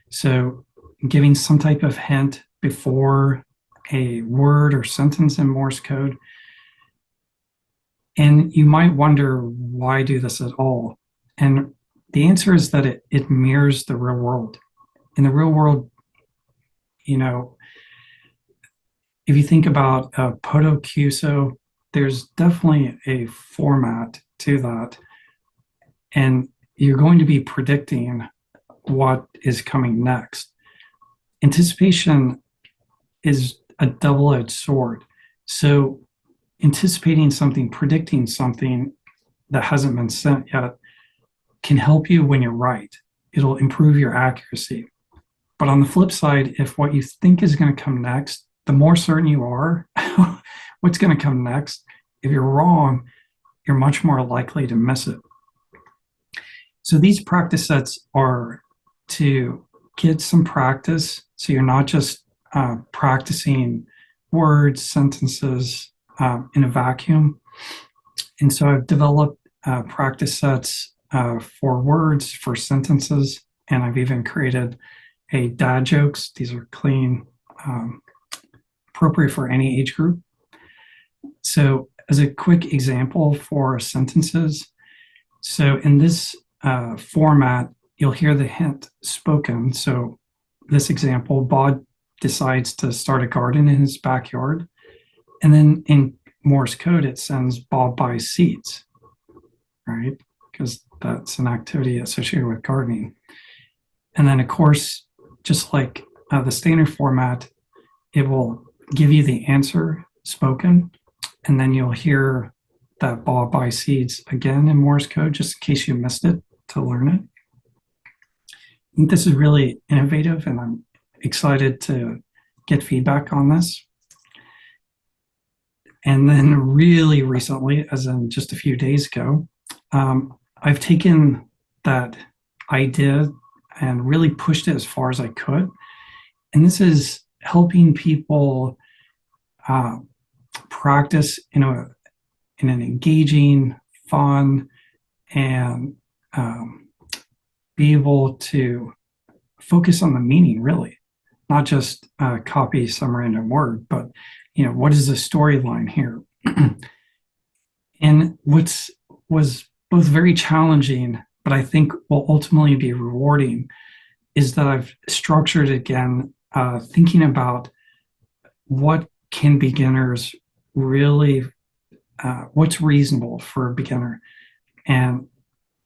So giving some type of hint before a word or sentence in Morse code. And you might wonder, why do this at all? And the answer is that it mirrors the real world. In the real world, if you think about POTOQSO, there's definitely a format to that. And you're going to be predicting what is coming next. Anticipation is a double-edged sword. So anticipating something, predicting something that hasn't been sent yet can help you when you're right. It'll improve your accuracy. But on the flip side, if what you think is going to come next, the more certain you are what's going to come next, if you're wrong, you're much more likely to miss it. So these practice sets are to get some practice, so you're not just practicing words, sentences in a vacuum. And so I've developed practice sets for words, for sentences, and I've even created a dad jokes. These are clean, appropriate for any age group. So as a quick example for sentences, so in this format, you'll hear the hint spoken. So this example, Bob decides to start a garden in his backyard. And then in Morse code, it sends Bob buys seeds, right? Because that's an activity associated with gardening. And then, of course, just like the standard format, it will give you the answer spoken, and then you'll hear that Bob buys seeds again in Morse code, just in case you missed it, to learn it. I think this is really innovative, and I'm excited to get feedback on this. And then really recently, as in just a few days ago, I've taken that idea and really pushed it as far as I could. And this is helping people practice in an engaging, fun, and be able to focus on the meaning, really, not just copy some random word, but what is the storyline here? And was both very challenging, but I think will ultimately be rewarding, is that I've structured again, thinking about what can beginners really, what's reasonable for a beginner, and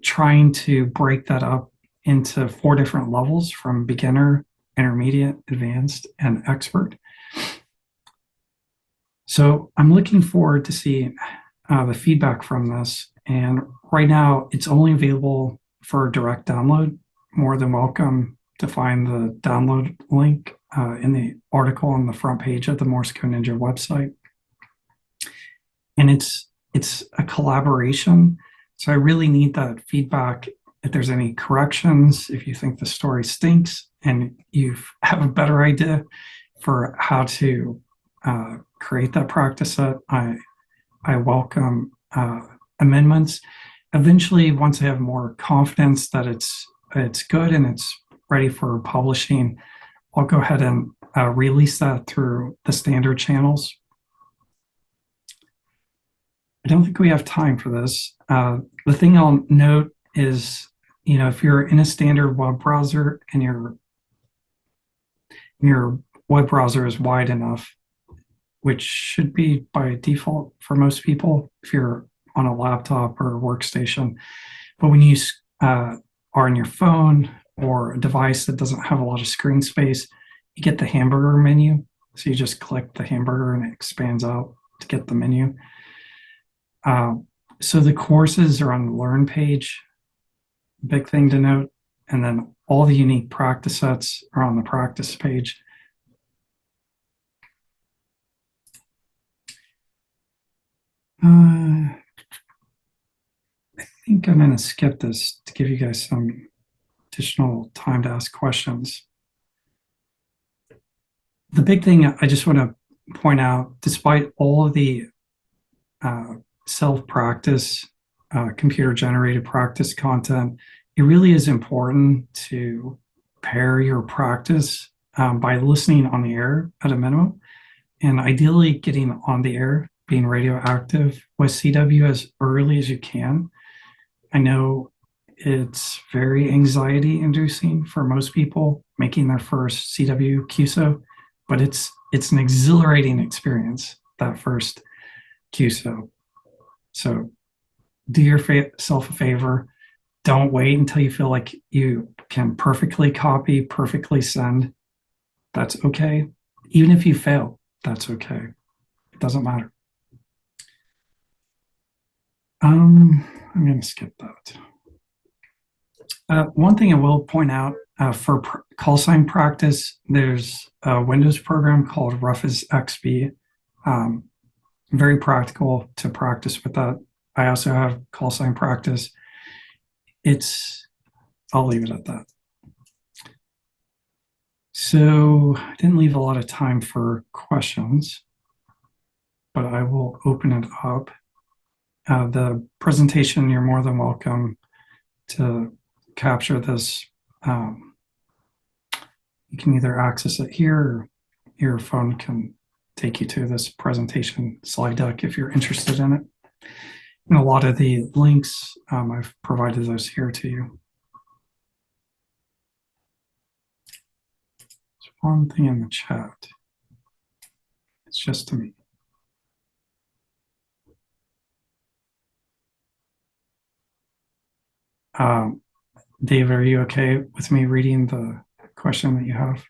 trying to break that up into 4 different levels, from beginner, intermediate, advanced, and expert. So I'm looking forward to seeing the feedback from this. And right now it's only available for direct download, more than welcome to find the download link in the article on the front page of the Morse Code Ninja website. And it's a collaboration. So I really need that feedback. If there's any corrections, if you think the story stinks and you have a better idea for how to create that practice set, I welcome amendments. Eventually, once I have more confidence that it's good and it's ready for publishing, I'll go ahead and release that through the standard channels. I don't think we have time for this. The thing I'll note is, if you're in a standard web browser and your web browser is wide enough, which should be by default for most people if you're on a laptop or a workstation. But when you are on your phone or a device that doesn't have a lot of screen space, you get the hamburger menu. So you just click the hamburger and it expands out to get the menu. So the courses are on the Learn page, big thing to note. And then all the unique practice sets are on the practice page. I think I'm going to skip this to give you guys some additional time to ask questions. The big thing I just want to point out, despite all of the self-practice, computer-generated practice content, it really is important to pair your practice by listening on the air at a minimum, and ideally getting on the air, being radioactive with CW as early as you can. I know it's very anxiety-inducing for most people making their first CW QSO, but it's an exhilarating experience, that first QSO. So do yourself a favor. Don't wait until you feel like you can perfectly copy, perfectly send. That's okay. Even if you fail, that's okay. It doesn't matter. I'm going to skip that. One thing I will point out for call sign practice, there's a Windows program called Rough as XP. Very practical to practice with that. I also have call sign practice. I'll leave it at that. So I didn't leave a lot of time for questions, but I will open it up. The presentation, you're more than welcome to capture this. You can either access it here or your phone can take you to this presentation slide deck if you're interested in it. And a lot of the links, I've provided those here to you. There's one thing in the chat. It's just to me. Dave, are you okay with me reading the question that you have?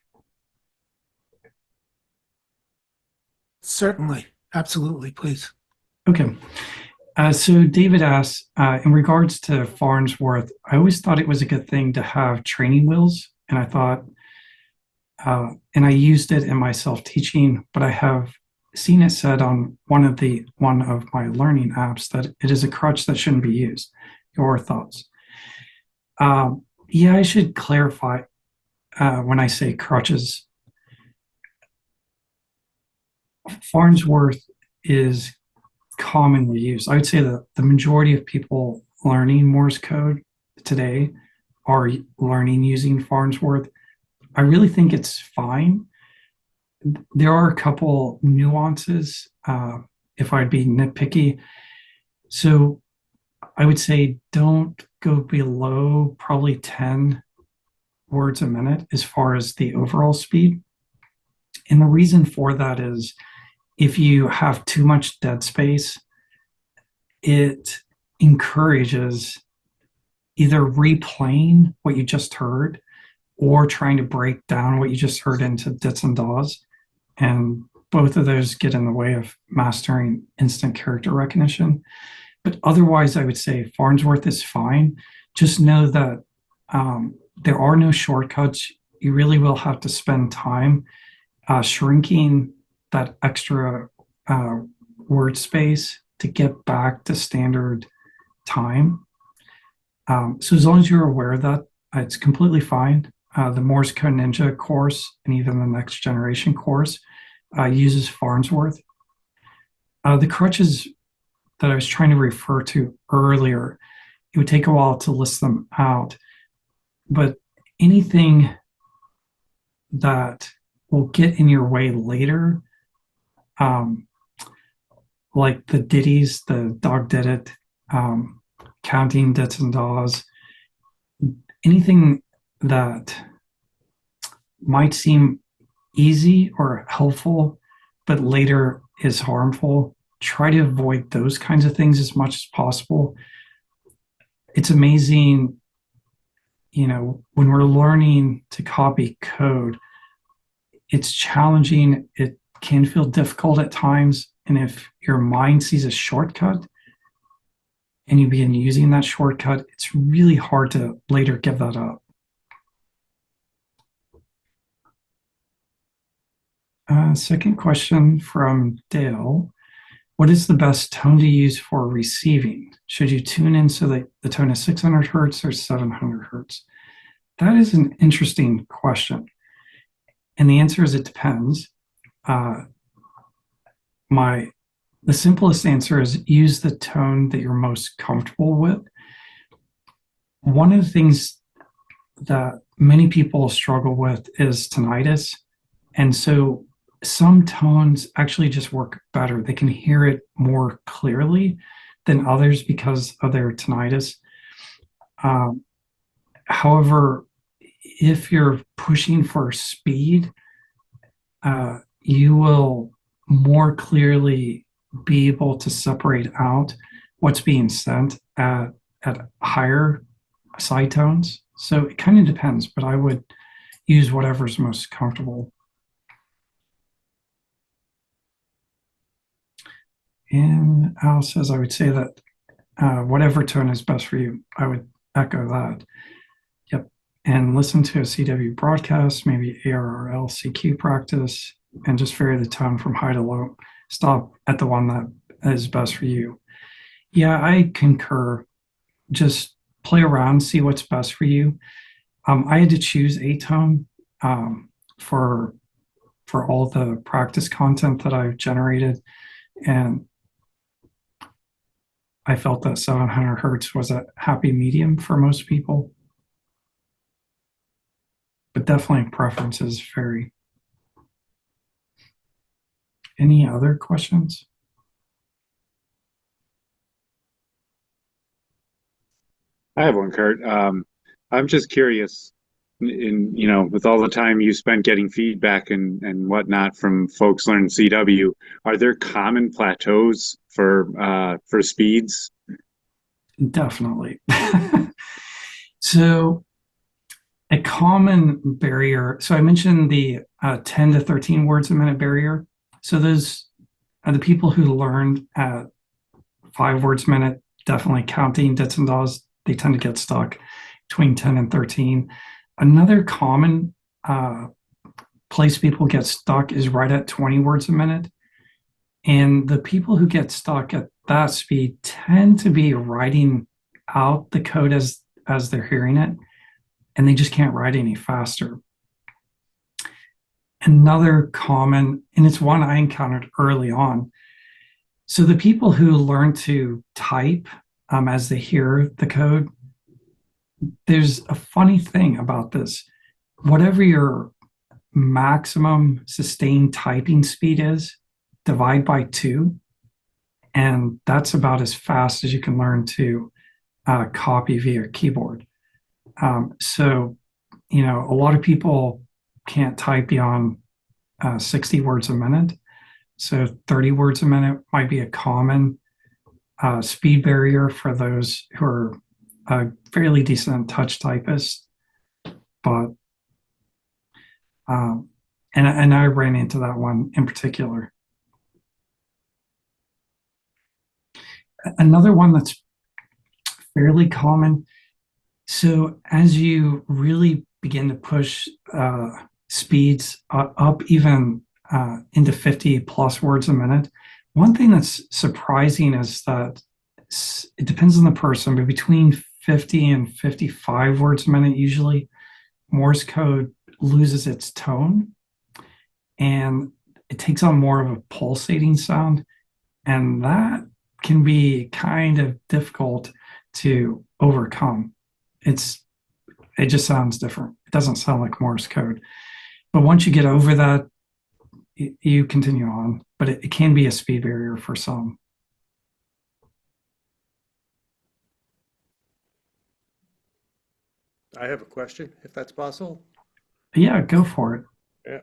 Certainly. Absolutely. Please. Okay. So David asks, in regards to Farnsworth, I always thought it was a good thing to have training wheels. And I thought, and I used it in my self-teaching, but I have seen it said on one of my learning apps that it is a crutch that shouldn't be used. Your thoughts? Yeah, I should clarify when I say crutches. Farnsworth is commonly used. I would say that the majority of people learning Morse code today are learning using Farnsworth. I really think it's fine. There are a couple nuances if I'd be nitpicky. So I would say don't go below probably 10 words a minute as far as the overall speed. And the reason for that is if you have too much dead space, it encourages either replaying what you just heard or trying to break down what you just heard into dits and dahs. And both of those get in the way of mastering instant character recognition. But otherwise, I would say Farnsworth is fine. just know that there are no shortcuts. You really will have to spend time shrinking that extra word space to get back to standard time. So as long as you're aware of that, it's completely fine. The Morse Code Ninja course and even the next generation course uses Farnsworth. The crutches that I was trying to refer to earlier, it would take a while to list them out, but anything that will get in your way later, like the ditties, the dog did it, counting dits and daws, anything that might seem easy or helpful, but later is harmful, try to avoid those kinds of things as much as possible. It's amazing, when we're learning to copy code, it's challenging. It can feel difficult at times. And if your mind sees a shortcut and you begin using that shortcut, it's really hard to later give that up. Second question from Dale. What is the best tone to use for receiving? Should you tune in so that the tone is 600 hertz or 700 hertz? That is an interesting question. And the answer is it depends. The simplest answer is use the tone that you're most comfortable with. One of the things that many people struggle with is tinnitus. And so some tones actually just work better. They can hear it more clearly than others because of their tinnitus. However, if you're pushing for speed, you will more clearly be able to separate out what's being sent at higher side tones. So it kind of depends, but I would use whatever's most comfortable. And Al says, I would say that whatever tone is best for you. I would echo that. Yep. And listen to a CW broadcast, maybe ARRL CQ practice, and just vary the tone from high to low. Stop at the one that is best for you. Yeah, I concur. Just play around, see what's best for you. I had to choose a tone for all the practice content that I've generated, and I felt that 700 hertz was a happy medium for most people, but definitely preferences vary. Any other questions? I have one, Kurt. I'm just curious, with all the time you spent getting feedback and whatnot from folks learning CW, are there common plateaus for speeds? Definitely. So a common barrier, so I mentioned the 10 to 13 words a minute barrier. So those are the people who learned at 5 words a minute, definitely counting dits and daws, they tend to get stuck between 10 and 13. Another common place people get stuck is right at 20 words a minute. And the people who get stuck at that speed tend to be writing out the code as they're hearing it, and they just can't write any faster. Another common, and it's one I encountered early on. So the people who learn to type as they hear the code, there's a funny thing about this. Whatever your maximum sustained typing speed is, divide by 2, and that's about as fast as you can learn to copy via keyboard. So, a lot of people can't type beyond 60 words a minute. So 30 words a minute might be a common speed barrier for those who are fairly decent touch typists. But, and I ran into that one in particular. Another one that's fairly common So as you really begin to push speeds up even into 50 plus words a minute, one thing that's surprising is that it depends on the person, but between 50 and 55 words a minute, usually Morse code loses its tone and it takes on more of a pulsating sound. And that can be kind of difficult to overcome. It just sounds different. It doesn't sound like Morse code. But once you get over that, you continue on. But it can be a speed barrier for some. I have a question, if that's possible. Yeah, go for it. Yeah,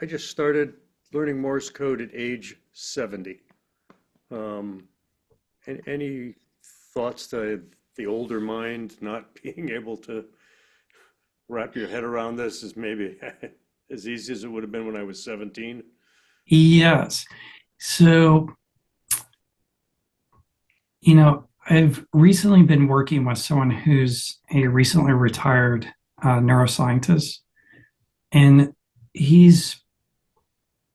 I just started learning Morse code at age 70. And any thoughts to the older mind not being able to wrap your head around this is maybe as easy as it would have been when I was 17? Yes. So, I've recently been working with someone who's a recently retired neuroscientist, and he's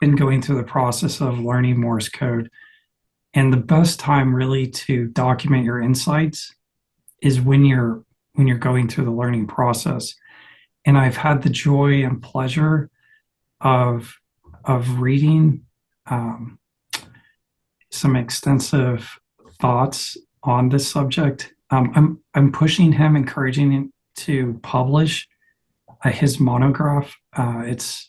been going through the process of learning Morse code. And the best time really to document your insights is when you're going through the learning process. And I've had the joy and pleasure of reading some extensive thoughts on this subject. I'm pushing him, encouraging him to publish his monograph. It's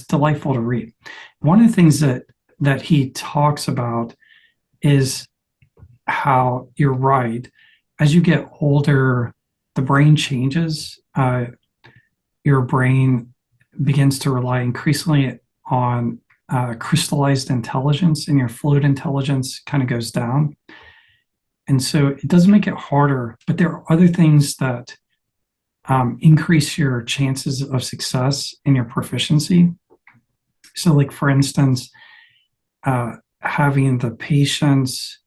delightful to read. One of the things that he talks about is how you're right. As you get older, the brain changes. Your brain begins to rely increasingly on crystallized intelligence, and your fluid intelligence kind of goes down. And so it does make it harder, but there are other things that increase your chances of success in your proficiency. So like, for instance, having the patience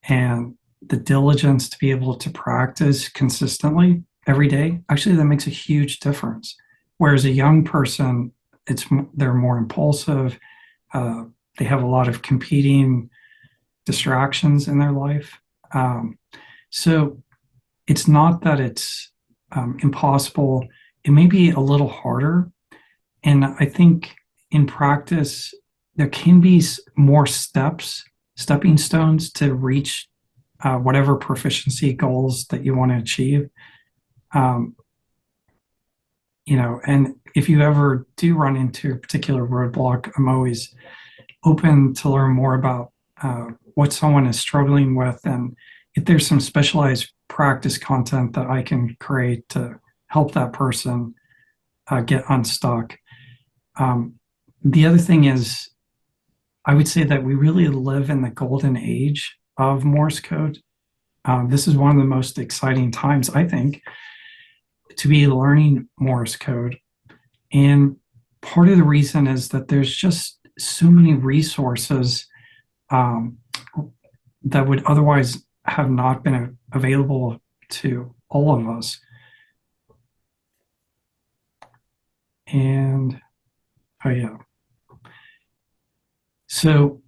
and the diligence to be able to practice consistently every day, actually that makes a huge difference. Whereas a young person, they're more impulsive. They have a lot of competing distractions in their life. So it's not that it's impossible. It may be a little harder. And I think in practice, there can be more stepping stones to reach whatever proficiency goals that you want to achieve. And if you ever do run into a particular roadblock, I'm always open to learn more about what someone is struggling with, and if there's some specialized practice content that I can create to help that person get unstuck. The other thing is, I would say that we really live in the golden age of Morse code. This is one of the most exciting times, I think, to be learning Morse code. And part of the reason is that there's just so many resources that would otherwise have not been available to all of us. And, oh yeah. So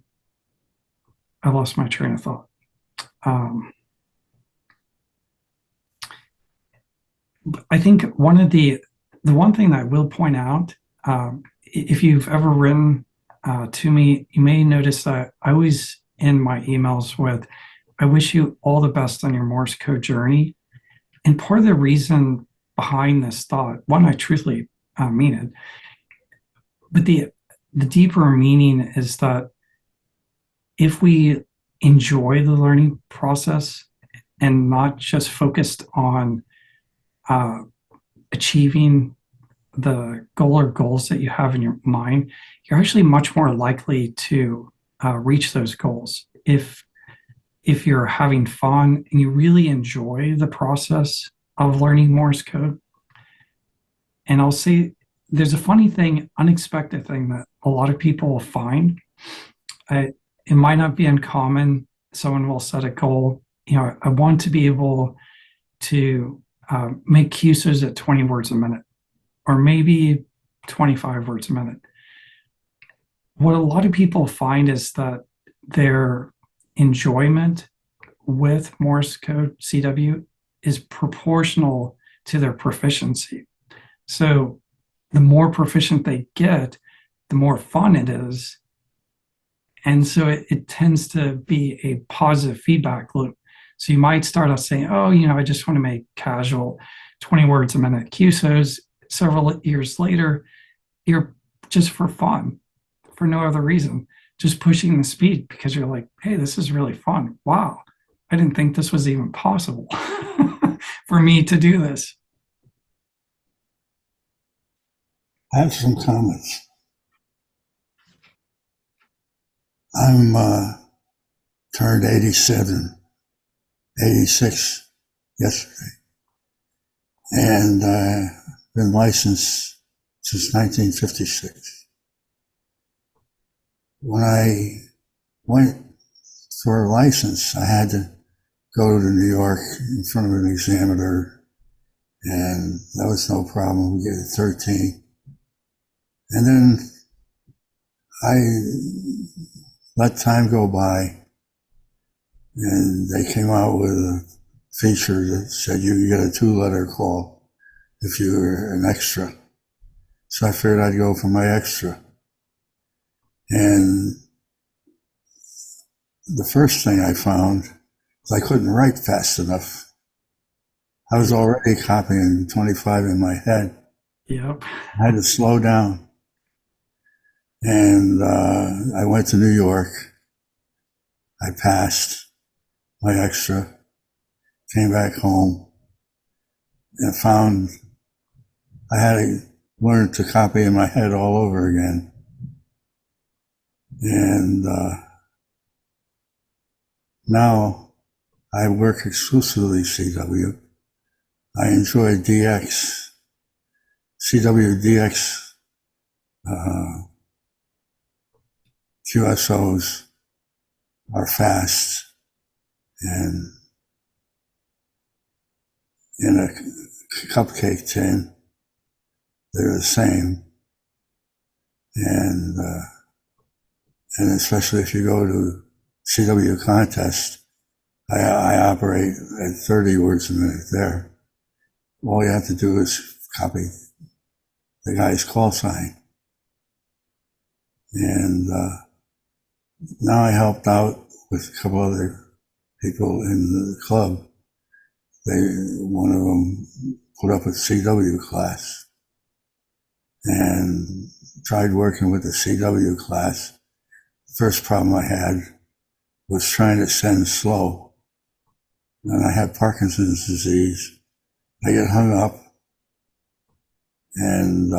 I lost my train of thought. I think the one thing that I will point out, if you've ever written to me, you may notice that I always end my emails with, I wish you all the best on your Morse code journey. And part of the reason behind this thought, one, I truthfully mean it, but the deeper meaning is that if we enjoy the learning process and not just focused on achieving the goal or goals that you have in your mind, you're actually much more likely to reach those goals. If you're having fun and you really enjoy the process of learning Morse code. And I'll say there's a funny thing, unexpected thing that a lot of people will find. It might not be uncommon. Someone will set a goal. I want to be able to make QSOs at 20 words a minute, or maybe 25 words a minute. What a lot of people find is that their enjoyment with Morse code CW is proportional to their proficiency. So the more proficient they get, the more fun it is. And so it tends to be a positive feedback loop. So you might start out saying, oh, I just want to make casual 20 words a minute QSOs. Several years later, you're just for fun, for no other reason, just pushing the speed because you're like, hey, this is really fun. Wow, I didn't think this was even possible for me to do this. I have some comments. I'm turned 87, 86 yesterday, and I've been licensed since 1956. When I went for a license, I had to go to New York in front of an examiner, and that was no problem. We get it 13. And then I let time go by, and they came out with a feature that said you could get a 2-letter call if you were an extra. So I figured I'd go for my extra. And the first thing I found is I couldn't write fast enough. I was already copying 25 in my head. Yep. I had to slow down. And I went to New York. I passed my extra, came back home, and found I had to learn to copy in my head all over again. And now I work exclusively CW. I enjoy DX, CW DX QSOs are fast and in a cupcake tin, they're the same. And especially if you go to CW contest, I operate at 30 words a minute there. All you have to do is copy the guy's call sign. And now I helped out with a couple other people in the club. One of them put up a CW class and tried working with the CW class. First problem I had was trying to send slow. And I have Parkinson's disease. I get hung up, and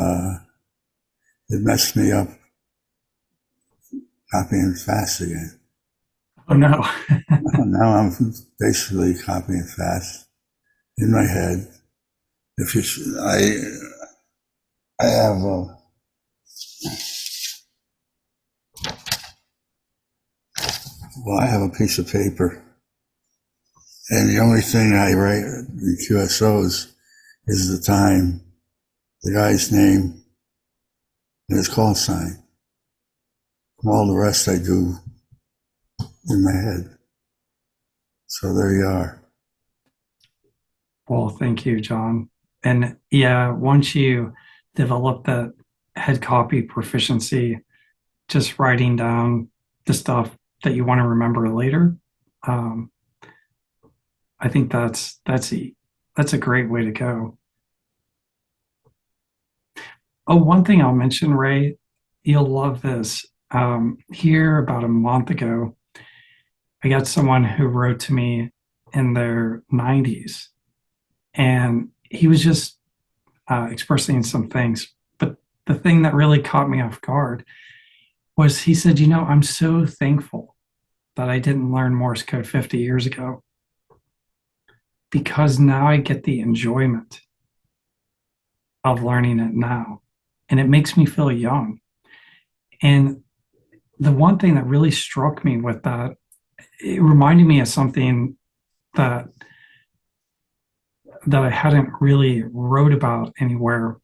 it messed me up copying fast again. Oh, no. Now I'm basically copying fast in my head. If you, I have I have a piece of paper, and the only thing I write in QSOs is the time, the guy's name, and his call sign. All the rest I do in my head. So there you are. Well, thank you, John. And yeah, once you develop that head copy proficiency, just writing down the stuff that you want to remember later, I think that's a great way to go. Oh, one thing I'll mention, Ray, you'll love this. Here about a month ago, I got someone who wrote to me in their 90s, and he was just expressing some things. But the thing that really caught me off guard was he said, I'm so thankful that I didn't learn Morse code 50 years ago, because now I get the enjoyment of learning it now, and it makes me feel young. And the one thing that really struck me with that, it reminded me of something that that I hadn't really wrote about anywhere.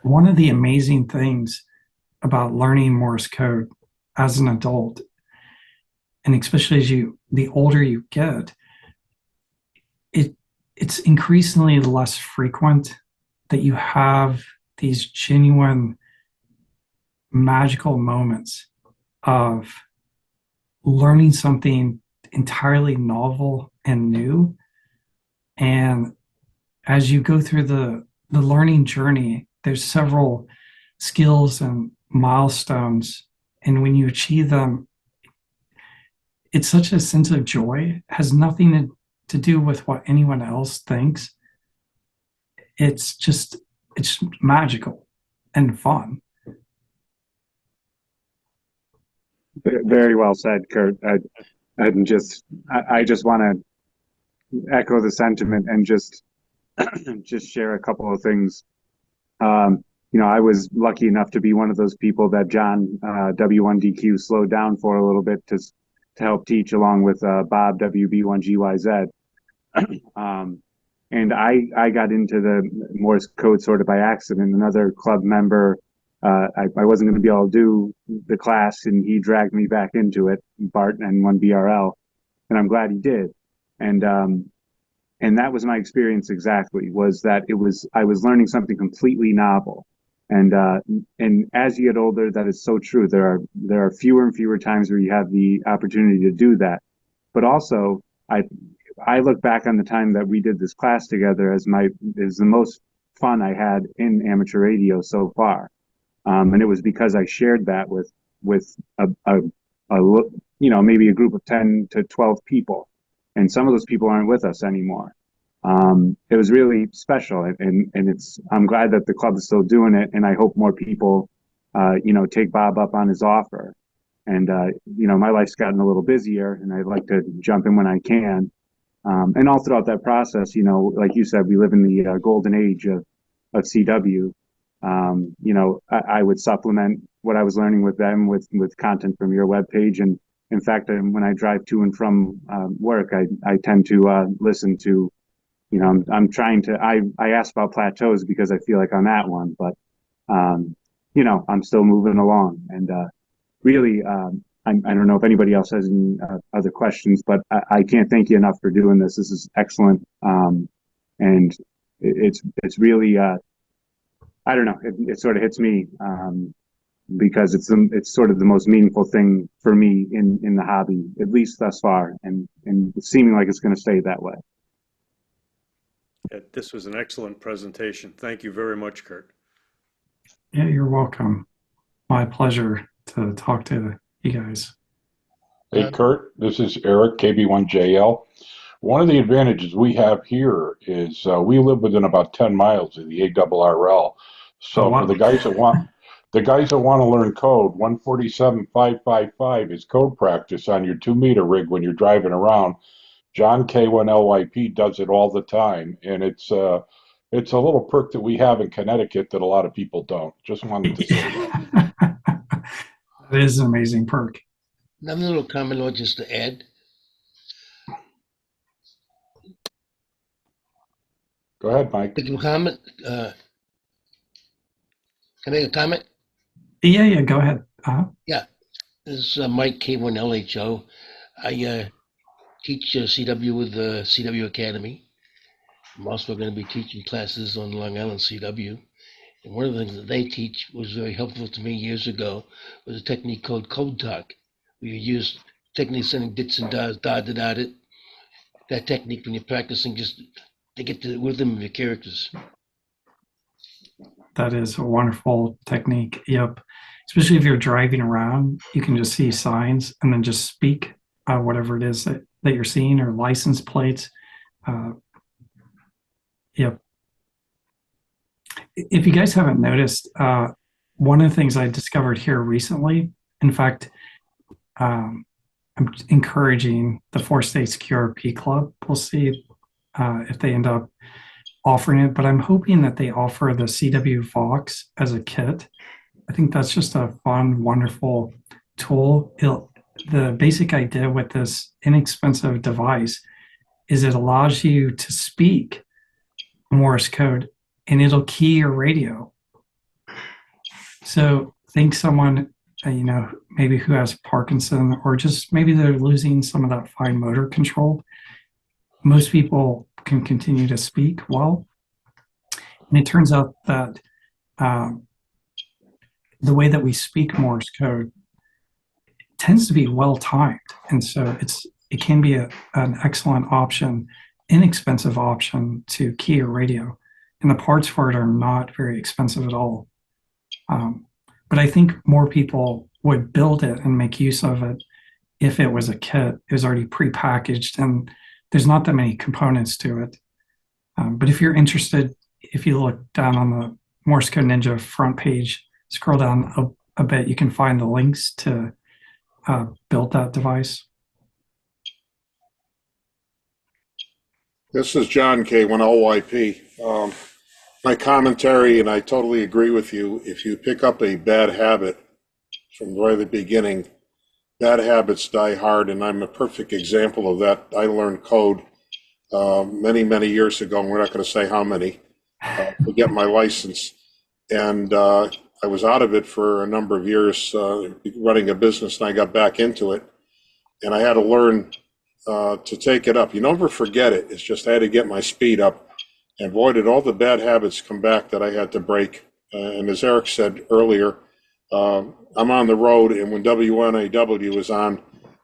One of the amazing things about learning Morse code as an adult, and especially as the older you get, it's increasingly less frequent that you have these genuine magical moments of learning something entirely novel and new. And as you go through the learning journey, there's several skills and milestones. And when you achieve them, it's such a sense of joy. It has nothing to do with what anyone else thinks. It's magical and fun. Very well said, Kurt. I just want to echo the sentiment and just share a couple of things. I was lucky enough to be one of those people that John W1DQ slowed down for a little bit to help teach, along with Bob WB1GYZ. And I got into the Morse code sort of by accident. Another club member, I wasn't going to be able to do the class, and he dragged me back into it, Bart and 1BRL, and I'm glad he did. And that was my experience exactly, was that I was learning something completely novel. And as you get older, that is so true. There are fewer and fewer times where you have the opportunity to do that. But also, I look back on the time that we did this class together as the most fun I had in amateur radio so far. And it was because I shared that with maybe a group of 10 to 12 people. And some of those people aren't with us anymore. It was really special, and I'm glad that the club is still doing it, and I hope more people, take Bob up on his offer. And my life's gotten a little busier, and I'd like to jump in when I can. And all throughout that process, like you said, we live in the golden age of CW. I would supplement what I was learning with them with content from your webpage. And in fact, when I drive to and from work, I tend to listen to, I'm trying to, I asked about plateaus because I feel like I'm at one, but, I'm still moving along. And really, I don't know if anybody else has any other questions, but I can't thank you enough for doing this. This is excellent. And it's really, I don't know, it sort of hits me because it's sort of the most meaningful thing for me in the hobby, at least thus far, and it's seeming like it's going to stay that way. This was an excellent presentation. Thank you very much, Kurt. Yeah, you're welcome. My pleasure to talk to you guys. Hey, Kurt, this is Eric, KB1JL. One of the advantages we have here is we live within about 10 miles of the ARRL. So wow. For the guys that want to learn code, 147.555 is code practice on your 2-meter rig when you're driving around. John K1LYP does it all the time, and it's a little perk that we have in Connecticut that a lot of people don't. Just wanted to say that. It is an amazing perk. Another little comment or just to add. Go ahead, Mike. Can you comment? Can I make a comment? Yeah, go ahead. Yeah, this is Mike K1LHO. I teach CW with the CW Academy. I'm also going to be teaching classes on Long Island CW. And one of the things that they teach was very helpful to me years ago was a technique called code talk. We use techniques sending dits and das, it. That technique when you're practicing just to get the rhythm of your characters. That is a wonderful technique. Yep. Especially if you're driving around, you can just see signs and then just speak whatever it is that you're seeing, or license plates. Yep. If you guys haven't noticed, one of the things I discovered here recently, in fact, I'm encouraging the 4-States QRP Club. We'll see if they end up offering it, but I'm hoping that they offer the CW Vox as a kit. I think that's just a fun, wonderful tool. The basic idea with this inexpensive device is it allows you to speak Morse code, and it'll key your radio. So think someone, maybe who has Parkinson, or just maybe they're losing some of that fine motor control. Most people can continue to speak well. And it turns out that the way that we speak Morse code tends to be well timed. And so it can be an excellent option, inexpensive option to key a radio. And the parts for it are not very expensive at all. But I think more people would build it and make use of it if it was a kit. It was already prepackaged and there's not that many components to it. But if you're interested, if you look down on the Morse Code Ninja front page, scroll down a bit, you can find the links to build that device. This is John K1LYP. My commentary, and I totally agree with you, if you pick up a bad habit from the very beginning, bad habits die hard, and I'm a perfect example of that. I learned code many, many years ago, and we're not going to say how many, to get my license. And I was out of it for a number of years running a business, and I got back into it. And I had to learn to take it up. You never forget it. It's just I had to get my speed up. And boy, did all the bad habits come back that I had to break. And as Eric said earlier, I'm on the road, and when WNAW is on,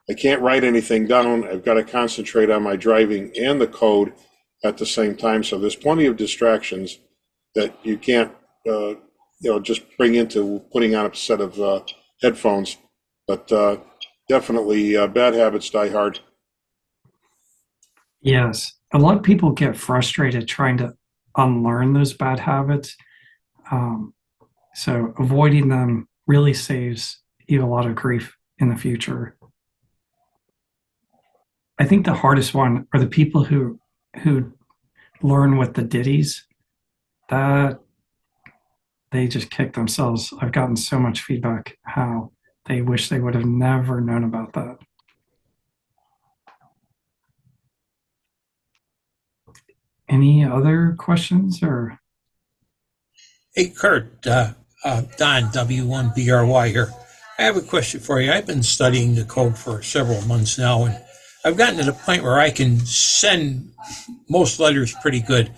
I can't write anything down. I've got to concentrate on my driving and the code at the same time. So there's plenty of distractions that you can't, just bring into putting on a set of headphones. But definitely, bad habits die hard. Yes. A lot of people get frustrated trying to unlearn those bad habits. So avoiding them really saves you a lot of grief in the future. I think the hardest one are the people who learn with the ditties, that they just kick themselves. I've gotten so much feedback how they wish they would have never known about that. Any other questions or? Hey, Kurt, Don, W1BRY here. I have a question for you. I've been studying the code for several months now, and I've gotten to the point where I can send most letters pretty good.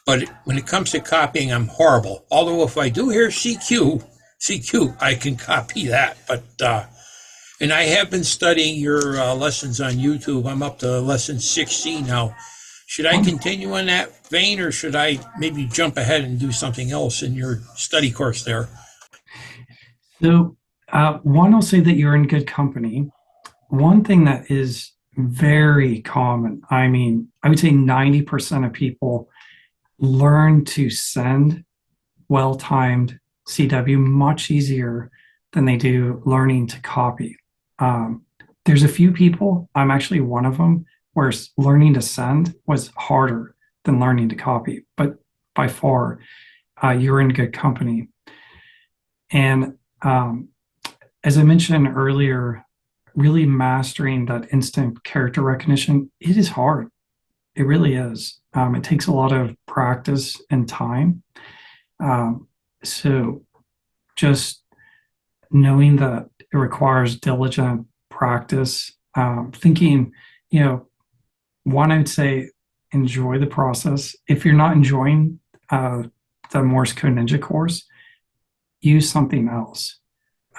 But when it comes to copying, I'm horrible. Although if I do hear CQ, I can copy that. But and I have been studying your lessons on YouTube. I'm up to lesson 16 now. Should I continue on that vein, or should I maybe jump ahead and do something else in your study course there? So one, I'll say that you're in good company. One thing that is very common, I would say 90% of people learn to send well-timed CW much easier than they do learning to copy. There's a few people, I'm actually one of them, where learning to send was harder than learning to copy. But by far, you're in good company. And as I mentioned earlier, really mastering that instant character recognition, it is hard. It really is. It takes a lot of practice and time. So just knowing that it requires diligent practice, thinking, one, I would say enjoy the process. If you're not enjoying the Morse Code Ninja course, use something else.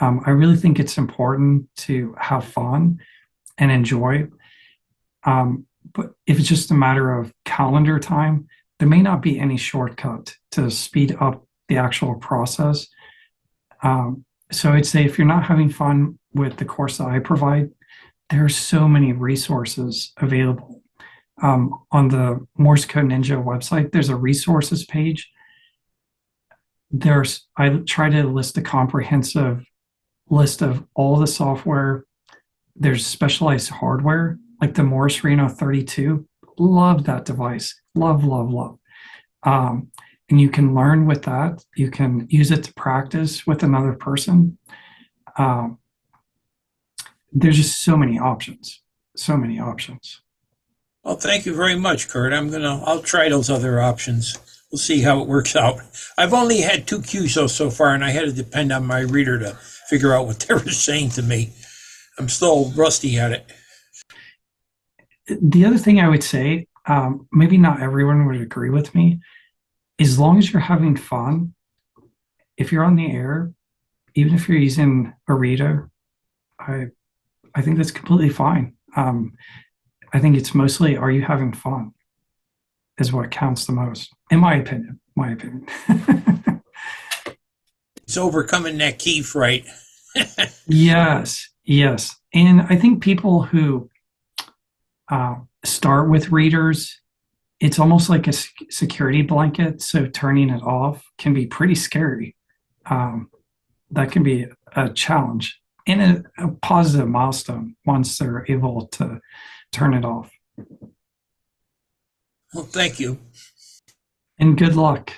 I really think it's important to have fun and enjoy. But if it's just a matter of calendar time, there may not be any shortcut to speed up the actual process. So I'd say if you're not having fun with the course that I provide, there are so many resources available. On the Morse Code Ninja website, there's a resources page. I try to list a comprehensive list of all the software. There's specialized hardware, like the Morse Reno 32. Love that device. Love, love, love. And you can learn with that. You can use it to practice with another person. There's just so many options. So many options. Well, thank you very much, Kurt. I'll try those other options. We'll see how it works out. I've only had 2 cues so far, and I had to depend on my reader to figure out what they were saying to me. I'm still rusty at it. The other thing I would say, maybe not everyone would agree with me, as long as you're having fun, if you're on the air, even if you're using a reader, I think that's completely fine. I think it's mostly, are you having fun is what counts the most, in my opinion. It's overcoming that key fright. Yes. And I think people who start with readers, it's almost like a security blanket. So turning it off can be pretty scary. That can be a challenge and a positive milestone once they're able to turn it off. Well, thank you. And good luck.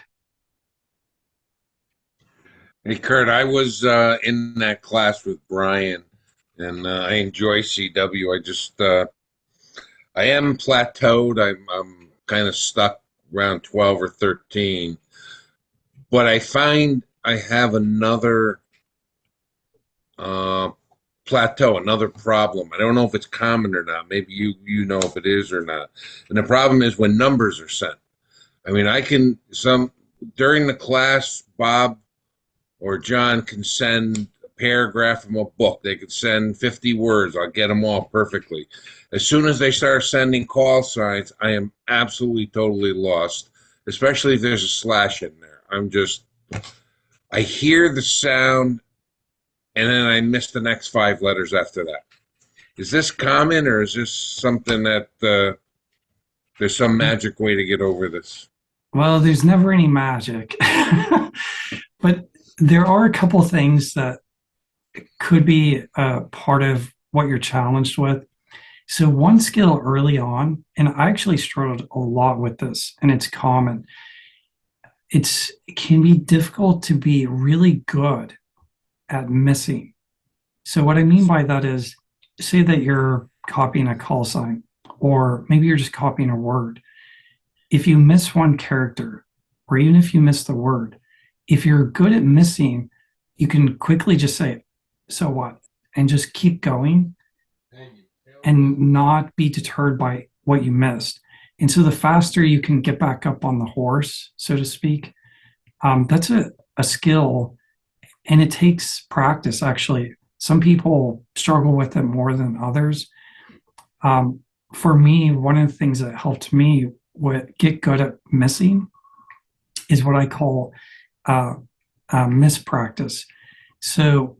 Hey, Kurt, I was in that class with Brian, and I enjoy CW. I am plateaued. I'm kind of stuck around 12 or 13, but I find I have another plateau, another problem. I don't know if it's common or not. Maybe you know if it is or not. And the problem is when numbers are sent. I mean, during the class, Bob or John can send a paragraph from a book. They could send 50 words. I'll get them all perfectly. As soon as they start sending call signs, I am absolutely, totally lost, especially if there's a slash in there. I hear the sound, and then I miss the next 5 letters after that. Is this common, or is this something that there's some magic way to get over this? Well, there's never any magic. But there are a couple of things that could be part of what you're challenged with. So one skill early on, and I actually struggled a lot with this, and it's common. It can be difficult to be really good at missing. So what I mean by that is, say that you're copying a call sign, or maybe you're just copying a word. If you miss one character, or even if you miss the word, if you're good at missing, you can quickly just say, so what? And just keep going and not be deterred by what you missed. And so the faster you can get back up on the horse, so to speak, that's a skill, and it takes practice, actually. Some people struggle with it more than others. For me, one of the things that helped me get good at missing is what I call mispractice. So,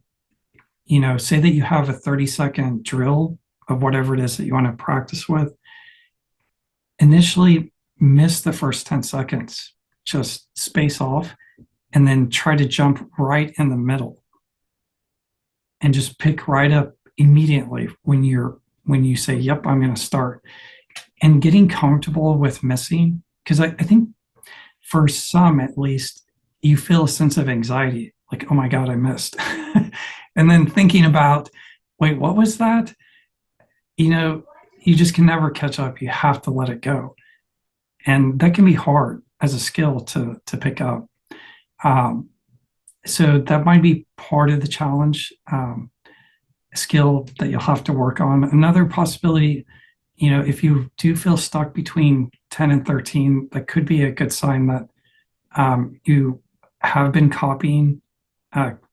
say that you have a 30-second drill of whatever it is that you want to practice with. Initially, miss the first 10 seconds, just space off, and then try to jump right in the middle. And just pick right up immediately when you say, yep, I'm going to start. And getting comfortable with missing, because I think for some at least, you feel a sense of anxiety, like, oh my God, I missed. And then thinking about, wait, what was that? You just can never catch up. You have to let it go. And that can be hard as a skill to pick up. So that might be part of the challenge, skill that you'll have to work on. Another possibility, if you do feel stuck between 10 and 13, that could be a good sign that you have been copying,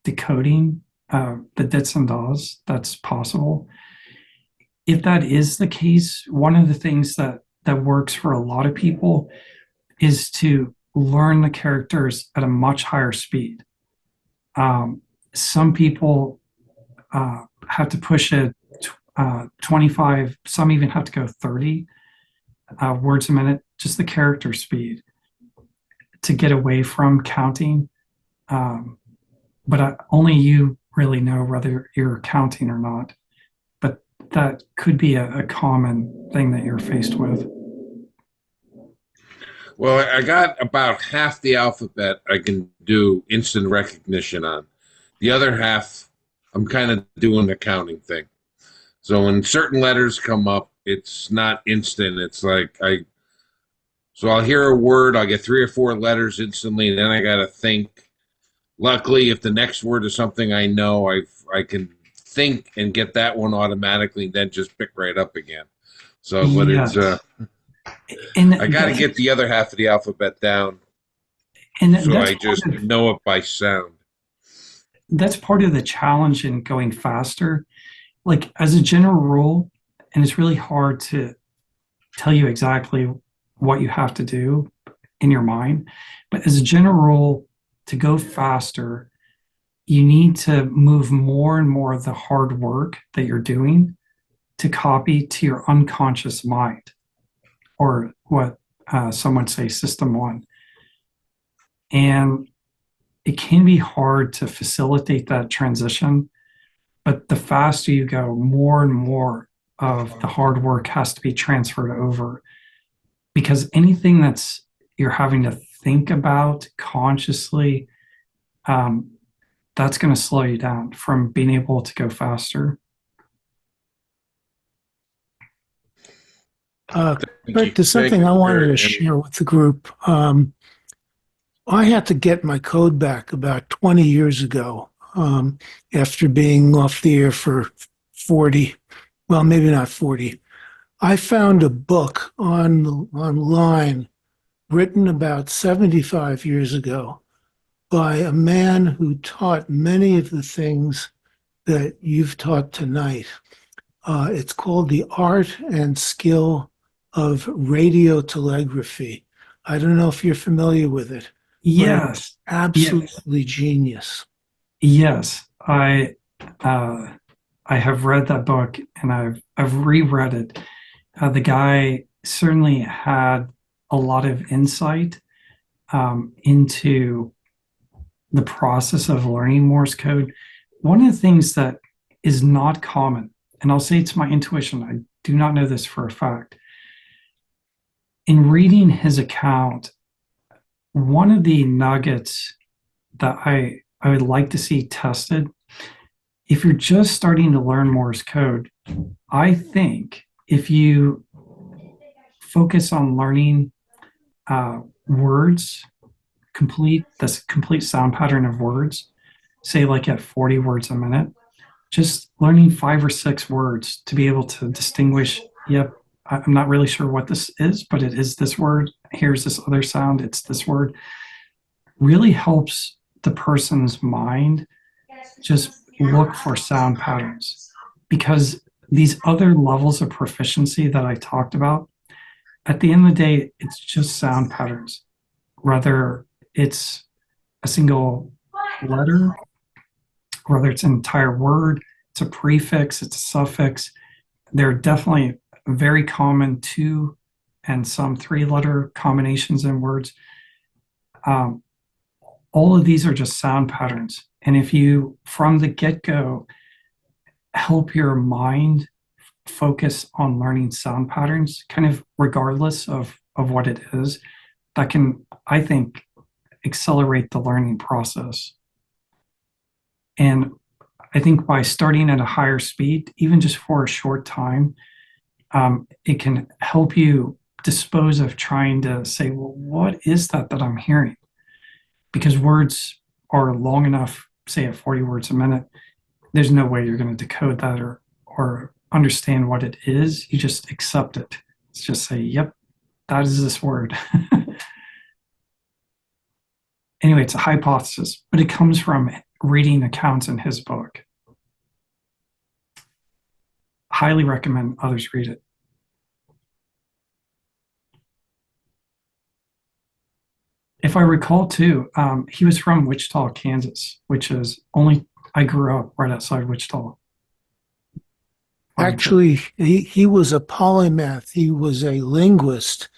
decoding the dits and das. That's possible. If that is the case, one of the things that works for a lot of people is to learn the characters at a much higher speed. Some people have to push it 25, some even have to go 30 words a minute, just the character speed, to get away from counting. But only you really know whether you're counting or not. But that could be a common thing that you're faced with. Well, I got about half the alphabet I can do instant recognition on. The other half, I'm kind of doing the counting thing. So when certain letters come up, it's not instant. It's like so I'll hear a word, I'll get 3 or 4 letters instantly, and then I got to think. Luckily, if the next word is something I know, I can think and get that one automatically, then just pick right up again. So, but Yes. I got to get the other half of the alphabet down, And so that's I just know it by sound. That's part of the challenge in going faster. Like as a general rule, and it's really hard to tell you exactly what you have to do in your mind, but as a general rule, to go faster, you need to move more and more of the hard work that you're doing to copy to your unconscious mind, or what some would say system one. And it can be hard to facilitate that transition, but the faster you go, more and more of the hard work has to be transferred over, because anything that's you're having to think about consciously, that's going to slow you down from being able to go faster. Bert, there's something I wanted to share with the group. I had to get my code back about 20 years ago, after being off the air for 40, well, maybe not 40. I found a book online written about 75 years ago by a man who taught many of the things that you've taught tonight. It's called The Art and Skill of Radiotelegraphy. I don't know if you're familiar with it. Yes. Absolutely genius. Yes. I have read that book, and I've reread it. The guy certainly had a lot of insight into the process of learning Morse code. One of the things that is not common, and I'll say it's my intuition, I do not know this for a fact. In reading his account, one of the nuggets that I would like to see tested, if you're just starting to learn Morse code, I think if you focus on learning words, complete sound pattern of words, say like at 40 words a minute, just learning 5 or 6 words to be able to distinguish, yep, I'm not really sure what this is, but it is this word. Here's this other sound, it's this word. Really helps the person's mind just look for sound patterns, because these other levels of proficiency that I talked about, at the end of the day, it's just sound patterns. Whether it's a single letter, whether it's an entire word, it's a prefix, it's a suffix. They're definitely very common 2 and some 3-letter combinations in words. All of these are just sound patterns. And if you, from the get-go, help your mind focus on learning sound patterns, kind of regardless of what it is, that can, I think, accelerate the learning process. And I think by starting at a higher speed, even just for a short time, it can help you dispose of trying to say, well, what is that I'm hearing? Because words are long enough, say at 40 words a minute, there's no way you're going to decode that or understand what it is. You just accept it. It's just say, yep, that is this word. Anyway, it's a hypothesis, but it comes from reading accounts in his book. Highly recommend others read it. If I recall too, he was from Wichita, Kansas, which is I grew up right outside Wichita. Actually, he was a polymath. He was a linguist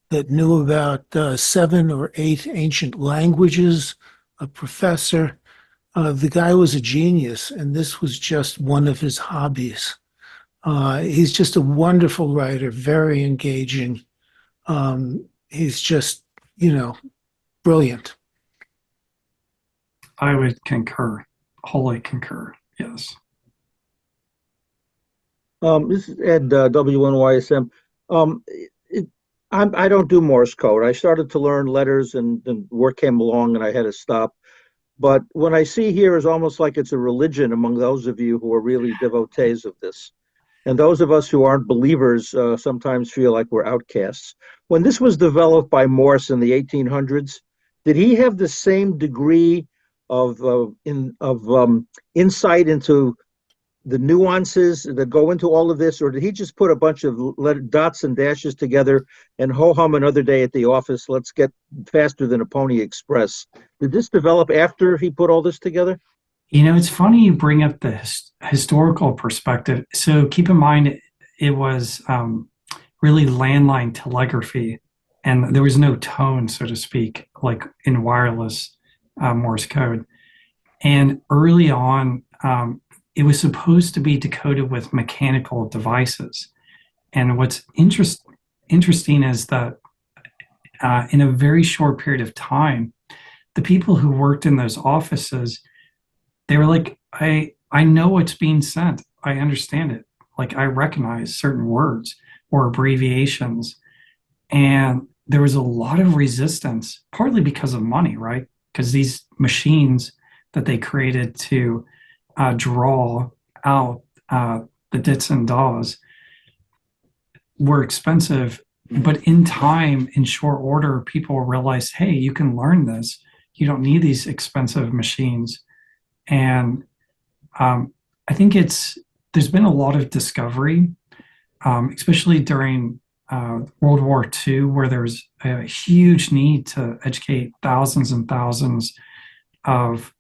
that knew about 7 or 8 ancient languages, a professor. The guy was a genius, and this was just one of his hobbies. He's just a wonderful writer, very engaging. He's just, brilliant. I would concur, wholly concur, yes. This is Ed, W1YSM. Um, I don't do Morse code. I started to learn letters and then work came along and I had to stop. But what I see here is almost like it's a religion among those of you who are really devotees of this. And those of us who aren't believers sometimes feel like we're outcasts. When this was developed by Morse in the 1800s, did he have the same degree of insight into the nuances that go into all of this, or did he just put a bunch of dots and dashes together and ho hum another day at the office? Let's get faster than a Pony Express. Did this develop after he put all this together? You know, it's funny you bring up the historical perspective. So keep in mind, it was really landline telegraphy, and there was no tone, so to speak, like in wireless Morse code. And early on, it was supposed to be decoded with mechanical devices. And what's interesting is that in a very short period of time, the people who worked in those offices, they were like, I know what's being sent. I understand it. Like I recognize certain words or abbreviations. And there was a lot of resistance, partly because of money, right? Because these machines that they created to draw out the dits and dahs were expensive. But in time, in short order, people realized, hey, you can learn this. You don't need these expensive machines. And I think there's been a lot of discovery, especially during World War II, where there's a huge need to educate thousands and thousands of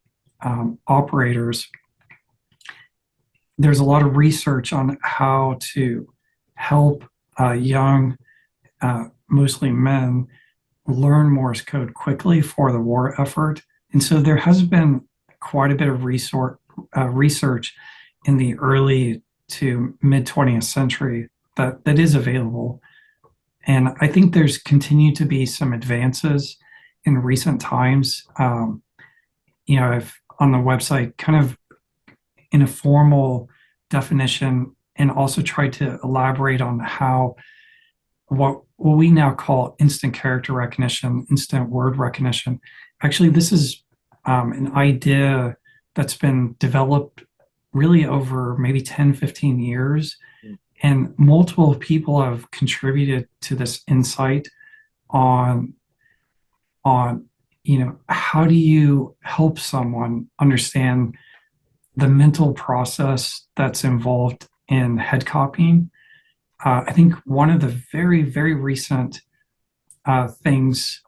operators. There's a lot of research on how to help young, mostly men, learn Morse code quickly for the war effort. And so there has been quite a bit of research in the early to mid 20th century that is available. And I think there's continued to be some advances in recent times. I've on the website kind of in a formal definition and also tried to elaborate on how what we now call instant character recognition, instant word recognition. Actually, this is an idea that's been developed really over maybe 10, 15 years. And multiple people have contributed to this insight on how do you help someone understand the mental process that's involved in head copying. I think one of the very, very recent things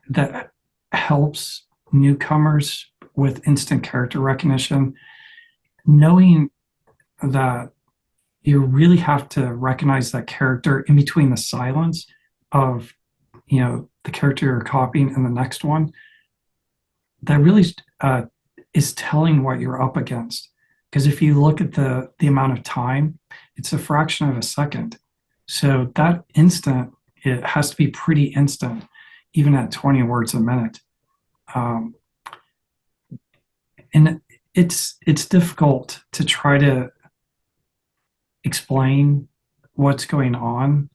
that helps newcomers with instant character recognition, knowing that you really have to recognize that character in between the silence of, the character you're copying and the next one, that really is telling what you're up against. Because if you look at the amount of time, it's a fraction of a second. So that instant, it has to be pretty instant, even at 20 words a minute. And it's difficult to try to explain what's going on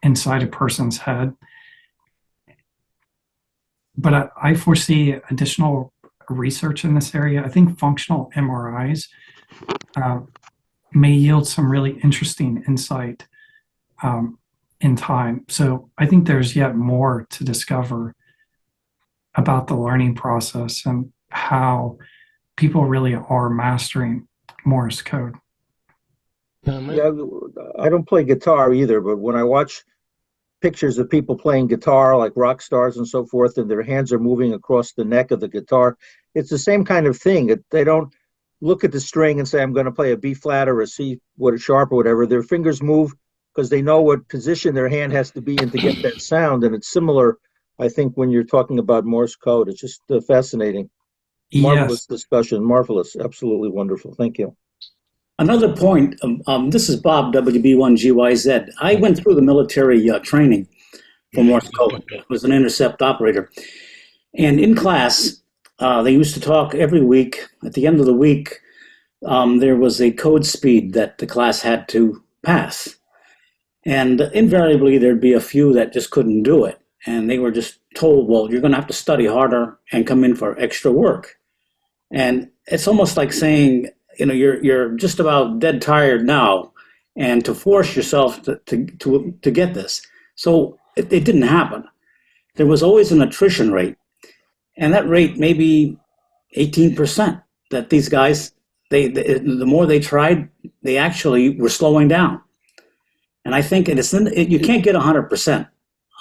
inside a person's head. But I foresee additional research in this area. I think functional MRIs may yield some really interesting insight in time. So I think there's yet more to discover about the learning process and how people really are mastering Morse code. Yeah, I don't play guitar either, but when I watch pictures of people playing guitar, like rock stars and so forth, and their hands are moving across the neck of the guitar, it's the same kind of thing. They don't look at the string and say, I'm going to play a B flat or a C sharp or whatever. Their fingers move because they know what position their hand has to be in to get that sound. And it's similar, I think, when you're talking about Morse code. It's just fascinating. Marvelous discussion. Marvelous. Absolutely wonderful. Thank you. Another point, this is Bob, WB1GYZ. I went through the military training for Morse code. I was an intercept operator. And in class, they used to talk every week. At the end of the week, there was a code speed that the class had to pass. And invariably, there'd be a few that just couldn't do it. And they were just told, well, you're going to have to study harder and come in for extra work. And it's almost like saying, you're just about dead tired now, and to force yourself to get this. So it didn't happen. There was always an attrition rate, and that rate maybe 18%. That these guys, the more they tried, they actually were slowing down. And I think you can't get 100%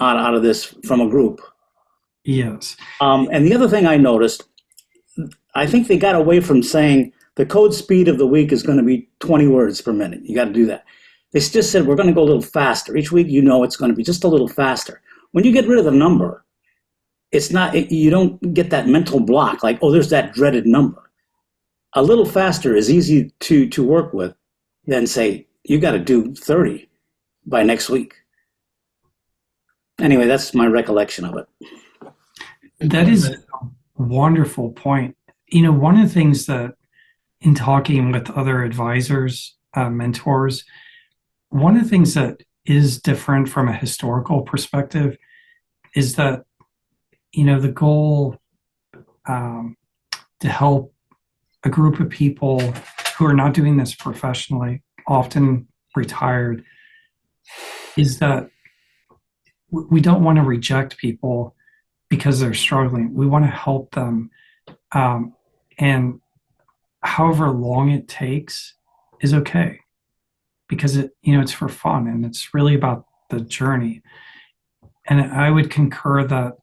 out of this from a group. Yes. And the other thing I noticed, I think they got away from saying the code speed of the week is going to be 20 words per minute. You got to do that. They just said, we're going to go a little faster. Each week, it's going to be just a little faster. When you get rid of the number, you don't get that mental block like, oh, there's that dreaded number. A little faster is easy to work with than say, you got to do 30 by next week. Anyway, that's my recollection of it. That is a wonderful point. One of the things that in talking with other advisors, mentors, one of the things that is different from a historical perspective is that, the goal to help a group of people who are not doing this professionally, often retired, is that we don't want to reject people because they're struggling. We want to help them. And however long it takes is okay, because it's for fun and it's really about the journey. And I would concur that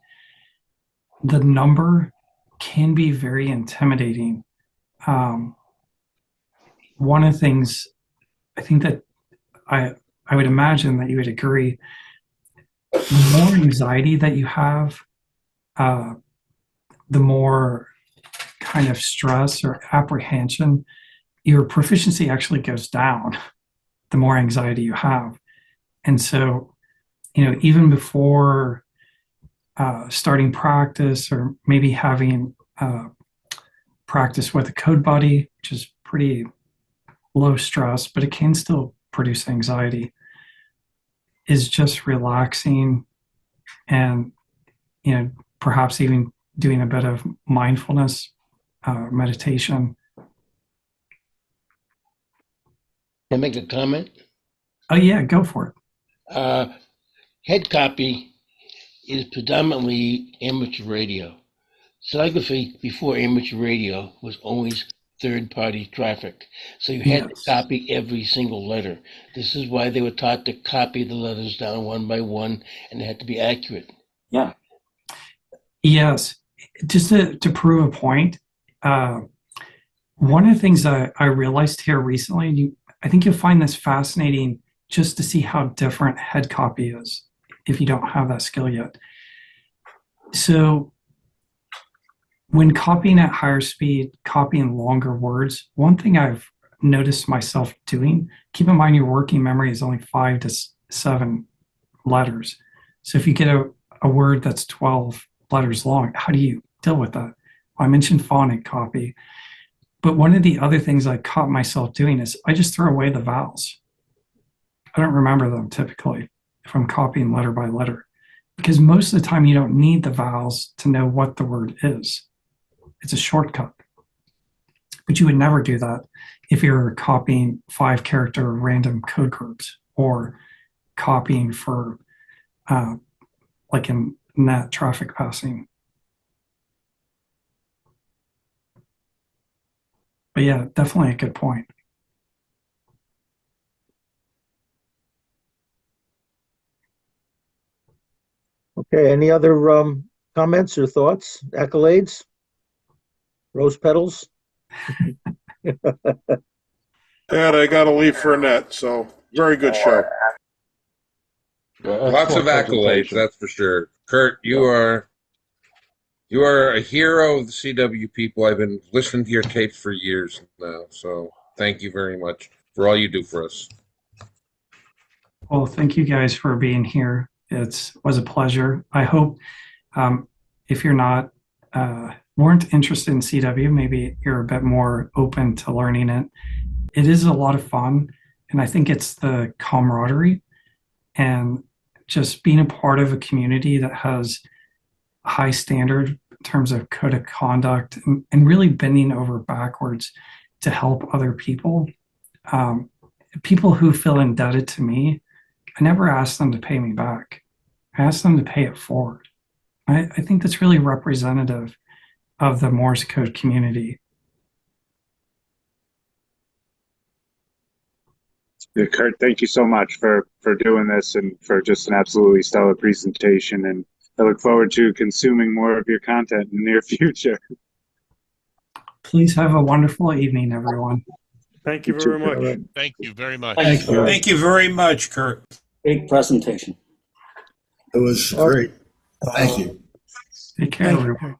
the number can be very intimidating. One of the things I think that I would imagine that you would agree, the more anxiety that you have, the more kind of stress or apprehension, your proficiency actually goes down the more anxiety you have. And so, even before starting practice, or maybe having practice with a code buddy, which is pretty low stress, but it can still produce anxiety, is just relaxing and, perhaps even doing a bit of mindfulness, meditation. Can I make a comment? Oh, yeah, go for it. Head copy is predominantly amateur radio. Telegraphy before amateur radio was always third-party traffic. So you had to copy every single letter. This is why they were taught to copy the letters down one by one, and they had to be accurate. Yeah. Yes. Just to prove a point, one of the things that I realized here recently, and I think you'll find this fascinating just to see how different head copy is if you don't have that skill yet. So when copying at higher speed, copying longer words, one thing I've noticed myself doing, keep in mind your working memory is only 5 to 7 letters. So if you get a word that's 12 letters long, how do you deal with that? I mentioned phonic copy, but one of the other things I caught myself doing is I just throw away the vowels. I don't remember them typically if I'm copying letter by letter, because most of the time you don't need the vowels to know what the word is. It's a shortcut. But you would never do that if you're copying 5-character random code groups or copying for like in net traffic passing. But yeah, definitely a good point. Okay, any other comments or thoughts, accolades, rose petals? And I got to leave for a net, so very good show. Lots of accolades, that's for sure. Kurt, you are a hero of the CW people. I've been listening to your tapes for years now, so thank you very much for all you do for us. Well, thank you guys for being here. It was a pleasure. I hope if you're not weren't interested in CW, maybe you're a bit more open to learning it. It is a lot of fun, and I think it's the camaraderie and just being a part of a community that has a high standard in terms of code of conduct and really bending over backwards to help other people. People who feel indebted to me, I never ask them to pay me back. I ask them to pay it forward. I think that's really representative of the Morse code community. Yeah, Kurt, thank you so much for doing this and for just an absolutely stellar presentation. And I look forward to consuming more of your content in the near future. Please have a wonderful evening, everyone. Thank you very much. Thank you very much. Thank you. Thank you very much, Kurt. Great presentation. It was great. Thank you. Take care, Thank you. everyone.